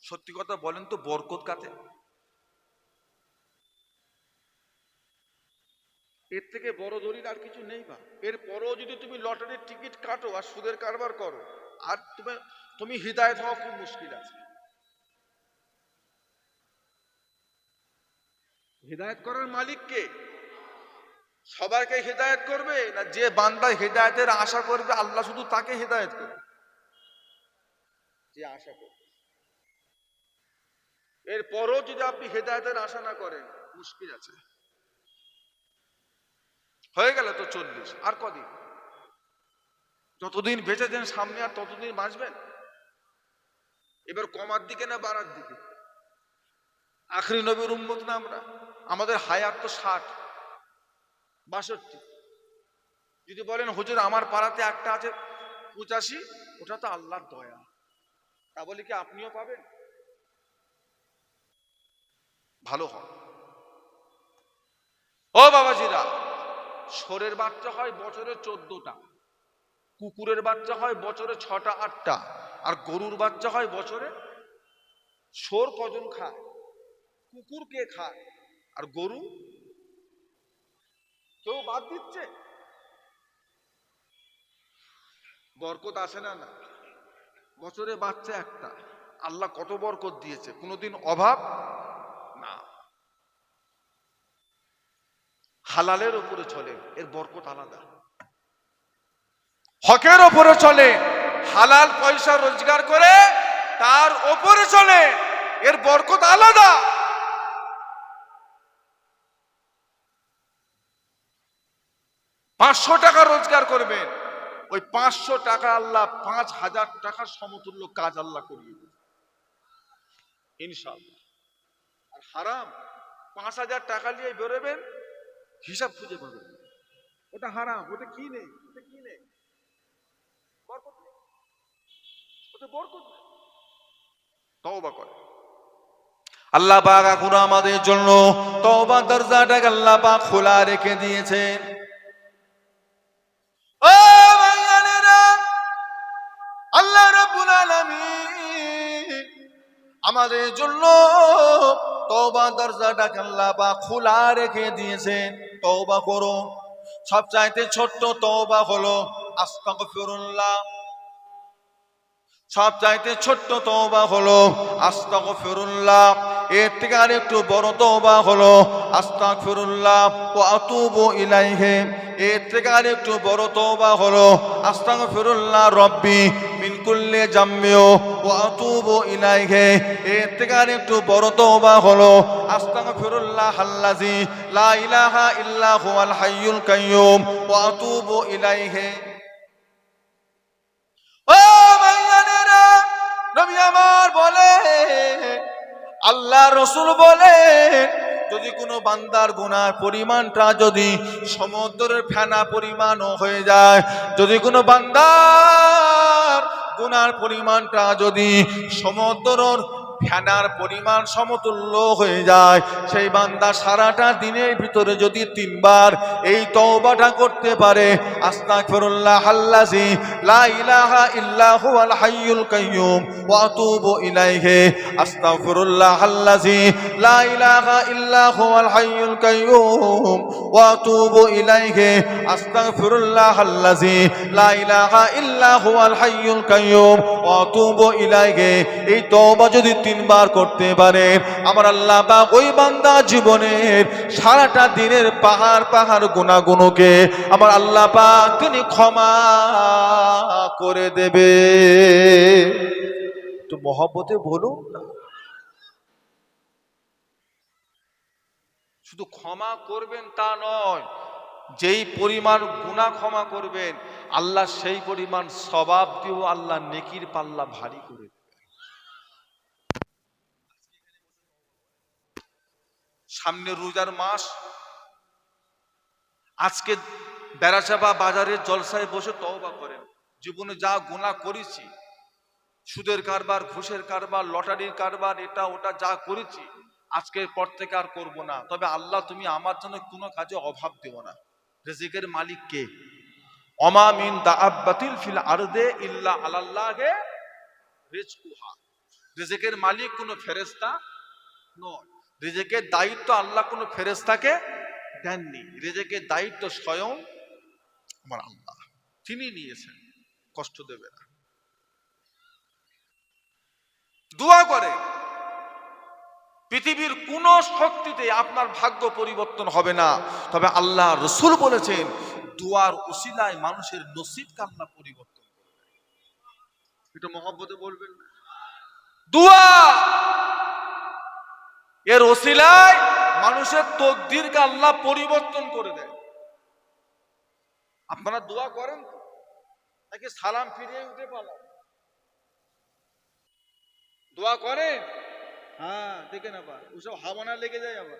সত্যি কথা বলেন তো, বরকত কাতে? এর থেকে বড় দলিল আর কিছু নেই বা? এরপরও যদি তুমি লটারির টিকিট কাটো আর সুদের কারবার করো, আর তুমি হিদায়ত হওয়া খুব মুশকিল আছে। হিদায়ত করার মালিক কে? সবাইকে হিদায়ত করবে না যে বান্দা হিদায়তের আশা করবে আল্লাহ শুধু তাকে হিদায়ত করবে? যে আশা করবে। এরপরও যদি আপনি হিদায়তের আশা না করেন, মুশকিল আছে। হয়ে গেল তো 40, আর কদিন? যতদিন বেঁচেছেন সামনে আর ততদিন বাঁচবেন। এবার কমার দিকে না বাড়ার দিকে? আখরি নবীর উম্মত না আমরা, আমাদের হায়াত তো 60-62। যদি বলেন হুজুর আমার পাড়াতে একটা আছে 85, ওটা তো আল্লাহর দয়া, তা বলে কি আপনিও পাবেন? ভালো হয়। ও বাবাজিরা, ষোঁড়ের বাচ্চা হয় বছরে 14টা, কুকুরের বাচ্চা হয় বছরে 6টা-8টা, আর গরুর বাচ্চা হয় বছরে। ষোঁড় কজন খায়? কুকুর কে খায়? আর গরু কেউ বাদ দিচ্ছে? বরকত আসে না? না, বছরে বাচ্চা একটা, আল্লাহ কত বরকত দিয়েছে, কোনোদিন অভাব না। হালালের উপরে চলে, এর বরকত আলাদা। হকের ওপরে চলে, হালাল পয়সা রোজগার করে তার ওপরে চলে, এর বরকত আলাদা। টাকা রোজগার করবেন, ওই 500 টাকা আল্লাহ 5000 টাকার সমতুল্য কাজ আল্লাহ করিয়ে দেবে ইনশাআল্লাহ। আর হারাম 5000 টাকা নিয়ে বেরোবেন, হিসাব খুঁজে পাবেন ওটা হারাম, ওটা কি নেই, ওটা কি নেই, বরকত নেই, ওটা বরকত নেই। তওবা করে আল্লাহ পাক এখন আমাদের জন্য তওবা দরজাটাকে আল্লাহ পাক খোলা রেখে দিয়েছেন। ও ভাইয়ানেরা, আল্লাহ রাব্বুল আলামিন আমাদের জন্য তওবা দরজাটাকে আল্লাহ পাক খোলা রেখে দিয়েছেন। তওবা করো। সবচাইতে ছোট্ট তওবা হলো আস্তাগফিরুল্লাহ। সবচাইতে ছোট্ট তওবা হলো আস্তাগফিরুল্লাহ। এর থেকে আর একটু বড় তওবা হলো আস্তাগফিরুল্লাহ ওয়া আতুবু ইলাইহি। এর থেকে আর একটু বড় তওবা হলো আস্তাগফিরুল্লাহ রব্বি মিন কুল্লি জামমিও ওয়া আতুবু ইলাইহি। এর থেকে আর একটু বড় তওবা হলো আস্তাগফিরুল্লাহ আল্লাযী লা ইলাহা ইল্লা হুয়াল হাইয়ুল কাইয়্যুম ওয়া আতুবু ইলাইহি। ও ভাইয়ানেরা, নবী আমার বলে, আল্লাহ রসুল বলে, যদি কোনো বান্দার গুনার পরিমাণটা যদি সমুদ্রের ফেনা পরিমাণও হয়ে যায়, যদি কোনো বান্দার গুনার পরিমাণটা যদি সমুদ্রের ফেনার পরিমাণ সমতুল্য হয়ে যায়, সেই বান্দা সারাটা দিনের ভিতরে যদি 3 বার এই তওবাটা করতে পারে, আস্তাগফিরুল্লাহ আল্লাযী লা ইলাহা ইল্লা হুয়াল হাইয়ুল কাইয়্যুম ওয়া আতুবু ইলাইহি, আস্তাগফিরুল্লাহ আল্লাযী লা ইলাহা ইল্লা হুয়াল হাইয়ুল কাইয়্যুম ওয়া আতুবু ইলাইহি, আস্তাগফিরুল্লাহ আল্লাযী লা ইলাহা ইল্লা হুয়াল হাইয়ুল কাইয়্যুম ওয়া আতুবু ইলাইহি। এই তওবা যদি 3 বার করতে পারেন, আমার আল্লাহ পাক ওই বান্দা জীবনের সারাটা দিনের পাহাড় পাহাড় গুনাহগুলোকে আমার আল্লাহ পাক তিনি ক্ষমা করে দেবে। তো মহব্বতে বলুন না, শুধু ক্ষমা করবেন তা নয়, যেই পরিমাণ গুনাহ ক্ষমা করবেন আল্লাহ সেই পরিমাণ সওয়াব দিও, আল্লাহ নেকির পাল্লা ভারী করে দেবে। সামনে রোজার মাস, আজকে বেড়াচাপা বাজারের জলসায় বসে তওবা করেন, জীবনে যা গুনাহ করেছি, সুদের কারবার, ঘুষের কারবার, লটারির কারবার, এটা ওটা যা করেছি, আজকের পর থেকে আর করব না। তবে আল্লাহ তুমি আমার জন্য কোনো কাজে অভাব দিও না। রিজিকের মালিক কে? ওমা মিন দাআব্বাতিল ফিল আরদে ইল্লা আলাল্লাহি রিজকুহা। রিজিকের মালিক কোনো ফেরেশতা নয়, রিজিকের দায়িত্ব আল্লাহ কোনো ফেরেশতাকে দেননি, রিজিকের দায়িত্ব স্বয়ং আমার আল্লাহ, তিনি নিয়েছেন, কষ্ট দেবে না। দোয়া করে, পৃথিবীর কোন শক্তিতে আপনার ভাগ্য পরিবর্তন হবে না, তবে আল্লাহ রাসূল বলেছেন দুয়ার উসিলায় মানুষের নসিবকে আল্লাহ পরিবর্তন করবে। এটা মহব্বতে বলবেন না? দোয়া এর উসিলায় মানুষের তকদিরকে আল্লাহ পরিবর্তন করে দেয়। আপনারা দোয়া করেন তো নাকি সালাম ফিরিয়ে উঠে পালান? দোয়া করেন? হ্যাঁ, দেখেন আবার ওইসব হাওয়ানা লেগে যায়, আবার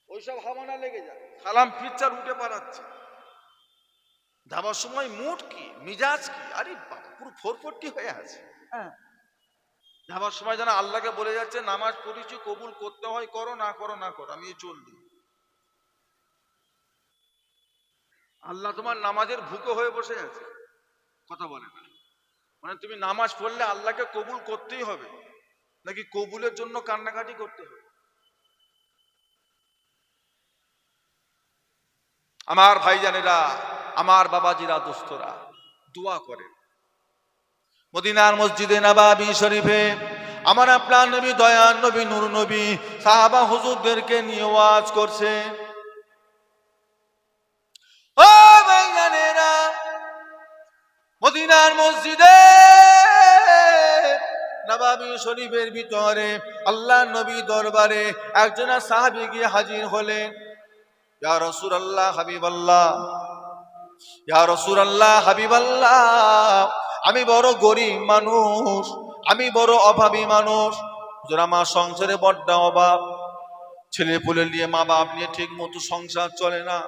ওইসব হাওয়ানা লেগে যায়, সালাম ফিরচার উঠে পালাচ্ছে। যাবার সময় মুড কি, মিজাজ কি, আরে বাবা পুরো ফোরফোরটি হয়ে আছে। হ্যাঁ, যাবার সময় যেন আল্লাহকে বলে যাচ্ছে নামাজ পড়েছি, কবুল করতে হয় করো, না করো না করো, আমি চললি। আল্লাহ তোমার নামাজের ভুকে হয়ে বসে আছে, কথা বলে না। মানে তুমি নামাজ পড়লে আল্লাহকে কবুল করতেই হবে, নাকি কবুলের জন্য কান্নাকাটি করতে হবে? আমার ভাইজানেরা, আমার বাবাজিরা, দোস্তরা, দোয়া করেন। মদিনার মসজিদে নববী শরীফে আমার আপনার নবী, দয়ার নবী, নূর নবী সাহাবা হুজুরদেরকে নিয়ে ওয়াজ করছে। ও ভাইজানেরা, মদিনার মসজিদে নববী শরীফের ভিতরে আল্লাহ নবী দরবারে একজন সাহাবী গিয়ে হাজির হলেন। ইয়া রাসূলুল্লাহ, হাবিবাল্লাহ, ইয়া রাসূলুল্লাহ, হাবিবাল্লাহ, আমি বড় গরিব মানুষ, আমি বড় অভাবী মানুষ, যারা আমার সংসারে বড্ড অভাব, ছেলে পুলে নিয়ে, মা বাপ নিয়ে ঠিক মতো সংসার চলে না।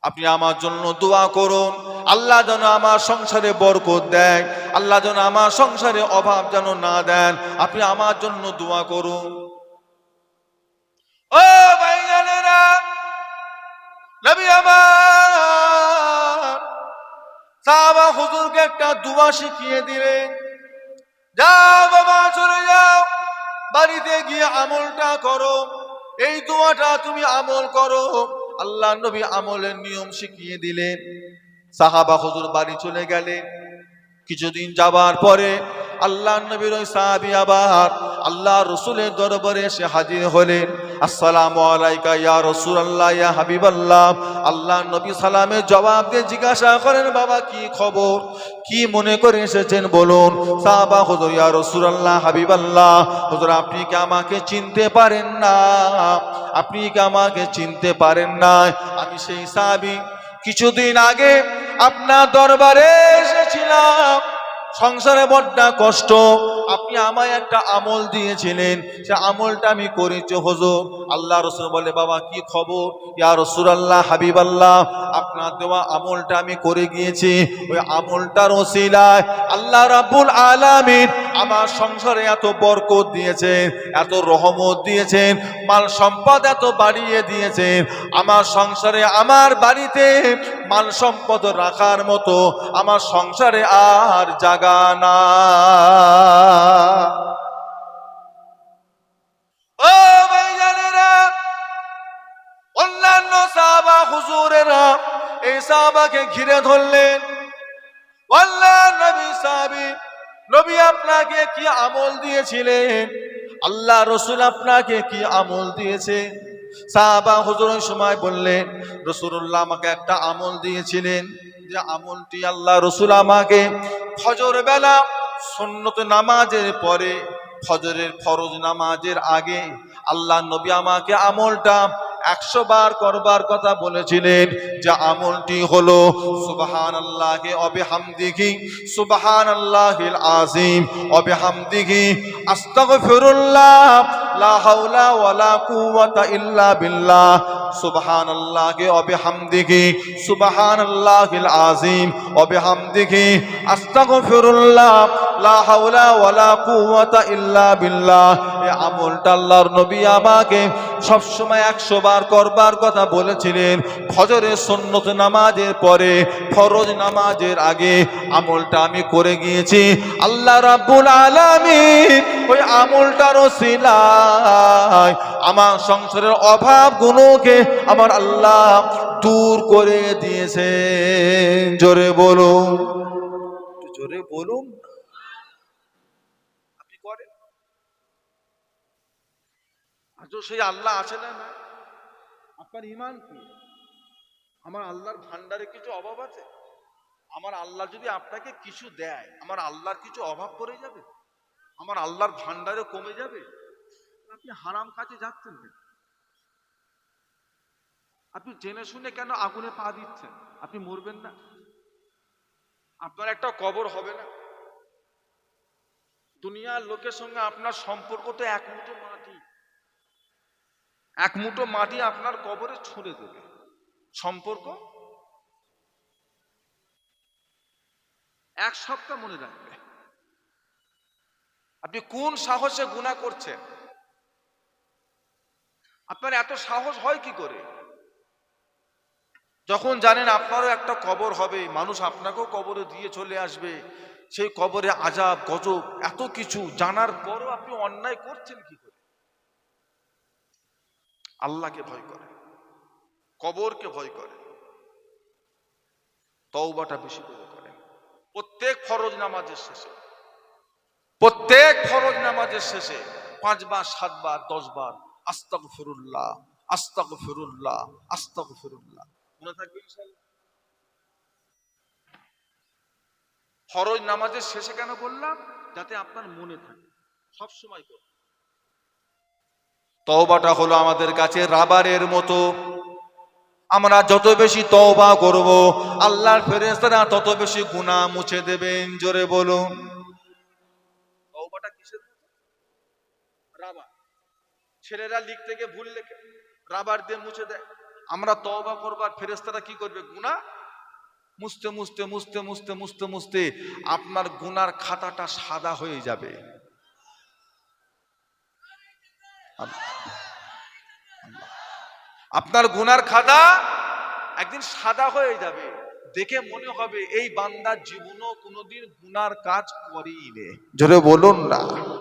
আপনি আমার জন্য দোয়া করুন, আল্লাহ যেন আমার সংসারে বরকত দেয়, আল্লাহ যেন আমার সংসারে অভাব যেন না দেন, আপনি আমার জন্য দোয়া করুন। ও ভাইজানেরা, নবী আমার সাহাবা হুজুরকে একটা দোয়া শিখিয়ে দিলেন। যাও বাবা, চলে যাও, বাড়িতে গিয়ে আমলটা করো, এই দোয়াটা তুমি আমল করো। আল্লাহ নবী আমলের নিয়ম শিখিয়ে দিলেন। সাহাবা হুজুর বাড়ি চলে গেলেন। কিছুদিন যাবার পরে আল্লাহ নবীর ওই সাহাবী আবার আল্লাহ রাসূলের দরবারে এসে হাজির হলেন। আসসালামু আলাইকা ইয়া রাসূলুল্লাহ, ইয়া হাবিবাল্লাহ। আল্লাহ নবী সালামের জবাব দিয়ে জিজ্ঞাসা করেন, বাবা কি খবর, কি মনে করে এসেছেন বলুন। সাহাবা হুজুর, ইয়া রাসূলুল্লাহ, হাবিবাল্লাহ, হুজুর আপনি কি আমাকে চিনতে পারেন না? আপনি কি আমাকে চিনতে পারেন না? আমি সেই সাহাবী, কিছুদিন আগে আপনার দরবারে এসেছিলাম, সংসারে বড্ড কষ্ট, আপনি আমায় একটা আমল দিয়েছিলেন, সে আমলটা আমি করেছি হুজুর। আল্লাহ রাসূল বলে, বাবা কি খবর? ইয়া রাসূলুল্লাহ, হাবিবাল্লাহ, আপনার দেওয়া আমলটা আমি করে গিয়েছি। ওই আমলটার ওসিলায় আল্লাহ রাব্বুল আলামিন আমার সংসারে এত বরকত দিয়েছেন, এত রহমত দিয়েছেন, মাল সম্পদ এত বাড়িয়ে দিয়েছেন। আমার সংসারে, আমার বাড়িতে মাল সম্পদ রাখার মতো আমার সংসারে আর জায়গা না। ও ভাইজানেরা, অন্যান্য সাহাবা হুজুরেরা এই সাহাবাকে ঘিরে ধরলেন। আল্লাহ নবী সাহাবী, নবী আপনাকে কি আমল দিয়েছিলেন? আল্লাহ রসুল আপনাকে কি আমল দিয়েছে? সাহাবা হুজুর ওই সময় বললেন, রাসূলুল্লাহ আমাকে একটা আমল দিয়েছিলেন, যে আমলটি আল্লাহ রসুল আমাকে ফজর বেলা সুন্নত নামাজের পরে, ফজরের ফরজ নামাজের আগে আল্লাহ নবী আমাকে আমলটা 100 বার করবার কথা বলেছিলেন। যে আমলটি হলো সুবহানাল্লাহি ওয়া বিহামদিহি, সুবহানাল্লাহিল আযীম ওয়া বিহামদিহি, আস্তাগফিরুল্লাহ, লা হাওলা ওয়ালা কুওয়াতা ইল্লা বিল্লাহ, সুবহানাল্লাহি ওয়া বিহামদিহি, সুবহানাল্লাহিল আযীম ওয়া বিহামদিহি, আস্তাগফিরুল্লাহ, লা হাওলা ওয়ালা কুওয়াতা ইল্লা বিল্লাহ। এই আমলটা আল্লাহর নবী আমাকে সব সময় 100 বার করবার কথা বলেছিলেন। ফজরের সুন্নত নামাজের পরে, ফরজ নামাজের আগে আমলটা আমি করে গিয়েছি। আল্লাহ রাব্বুল আলামিন ওই আমলটার ওসিলায় আমার সংসারের অভাবগুলোকে আমার আল্লাহ দূর করে দিয়েছেন। জোরে বলুন, জোরে বলুন। আপনি করেন? আজও সেই আল্লাহ আছে না? আপনার ঈমান কি? আমার আল্লাহর ভান্ডারে কিছু অভাব আছে? আমার আল্লাহ যদি আপনাকে কিছু দেয়, আমার আল্লাহর কিছু অভাব পড়ে যাবে? আমার আল্লাহর ভান্ডারে কমে যাবে? আপনি হারাম কাজে যাচ্ছেন কেন? আপনি জেনে শুনে কেন আগুনে পা দিচ্ছেন? আপনি মরবেন না? আপনার একটা কবর হবে না? দুনিয়ার লোকের সঙ্গে আপনার সম্পর্ক তো এক মুঠো মাটি। এক মুঠো মাটি আপনার কবরে ছুঁড়ে দেবে। সম্পর্ক 1 সপ্তাহ মনে রাখবে। আপনি কোন সাহসে গুনাহ করছেন? আপনার এত সাহস হয় কি করে? যখন জানেন আপনারও একটা কবর হবে, মানুষ আপনাকেও কবরে দিয়ে চলে আসবে, সেই কবরে আযাব গজব এত কিছু জানার পরও আপনি অন্যায় করছেন কি করে? আল্লাহকে ভয় করেন, কবরকে ভয় করেন, তওবাটা বেশি করে করেন। প্রত্যেক ফরজ নামাজের শেষে, প্রত্যেক ফরজ নামাজের শেষে 5 বার, 7 বার, 10 বার আস্তাগফিরুল্লাহ, আস্তাগফিরুল্লাহ, আস্তাগফিরুল্লাহ মনে থাকবে ইনশাআল্লাহ। ফরজ নামাজের শেষে কেন বললাম? যাতে আপনার মনে থাকে, সব সময় করুন। তওবাটা হলো আমাদের কাছে রাবারের মতো। আমরা যত বেশি তওবা করব, আল্লাহর ফেরেশতারা তত বেশি গুনাহ মুছে দেবেন। জোরে বলুন। তওবাটা কিসের মতো? রাবার। ছেলেরা লিখতে গিয়ে ভুল লেখে, রাবার দিয়ে মুছে দেয়। আমরা তওবা করবার, ফেরেশতারা কি করবে? গুনাহ মুছতে মুছতে মুছতে মুছতে মুছতে মুছতে আপনার গুনার খাতাটা সাদা হয়ে যাবে। আপনার গুনার খাতা একদিন সাদা হয়ে যাবে, দেখে মনে হবে এই বান্দার জীবনও কোনোদিন গুনার কাজ করেই নে। জোরে বলুন না।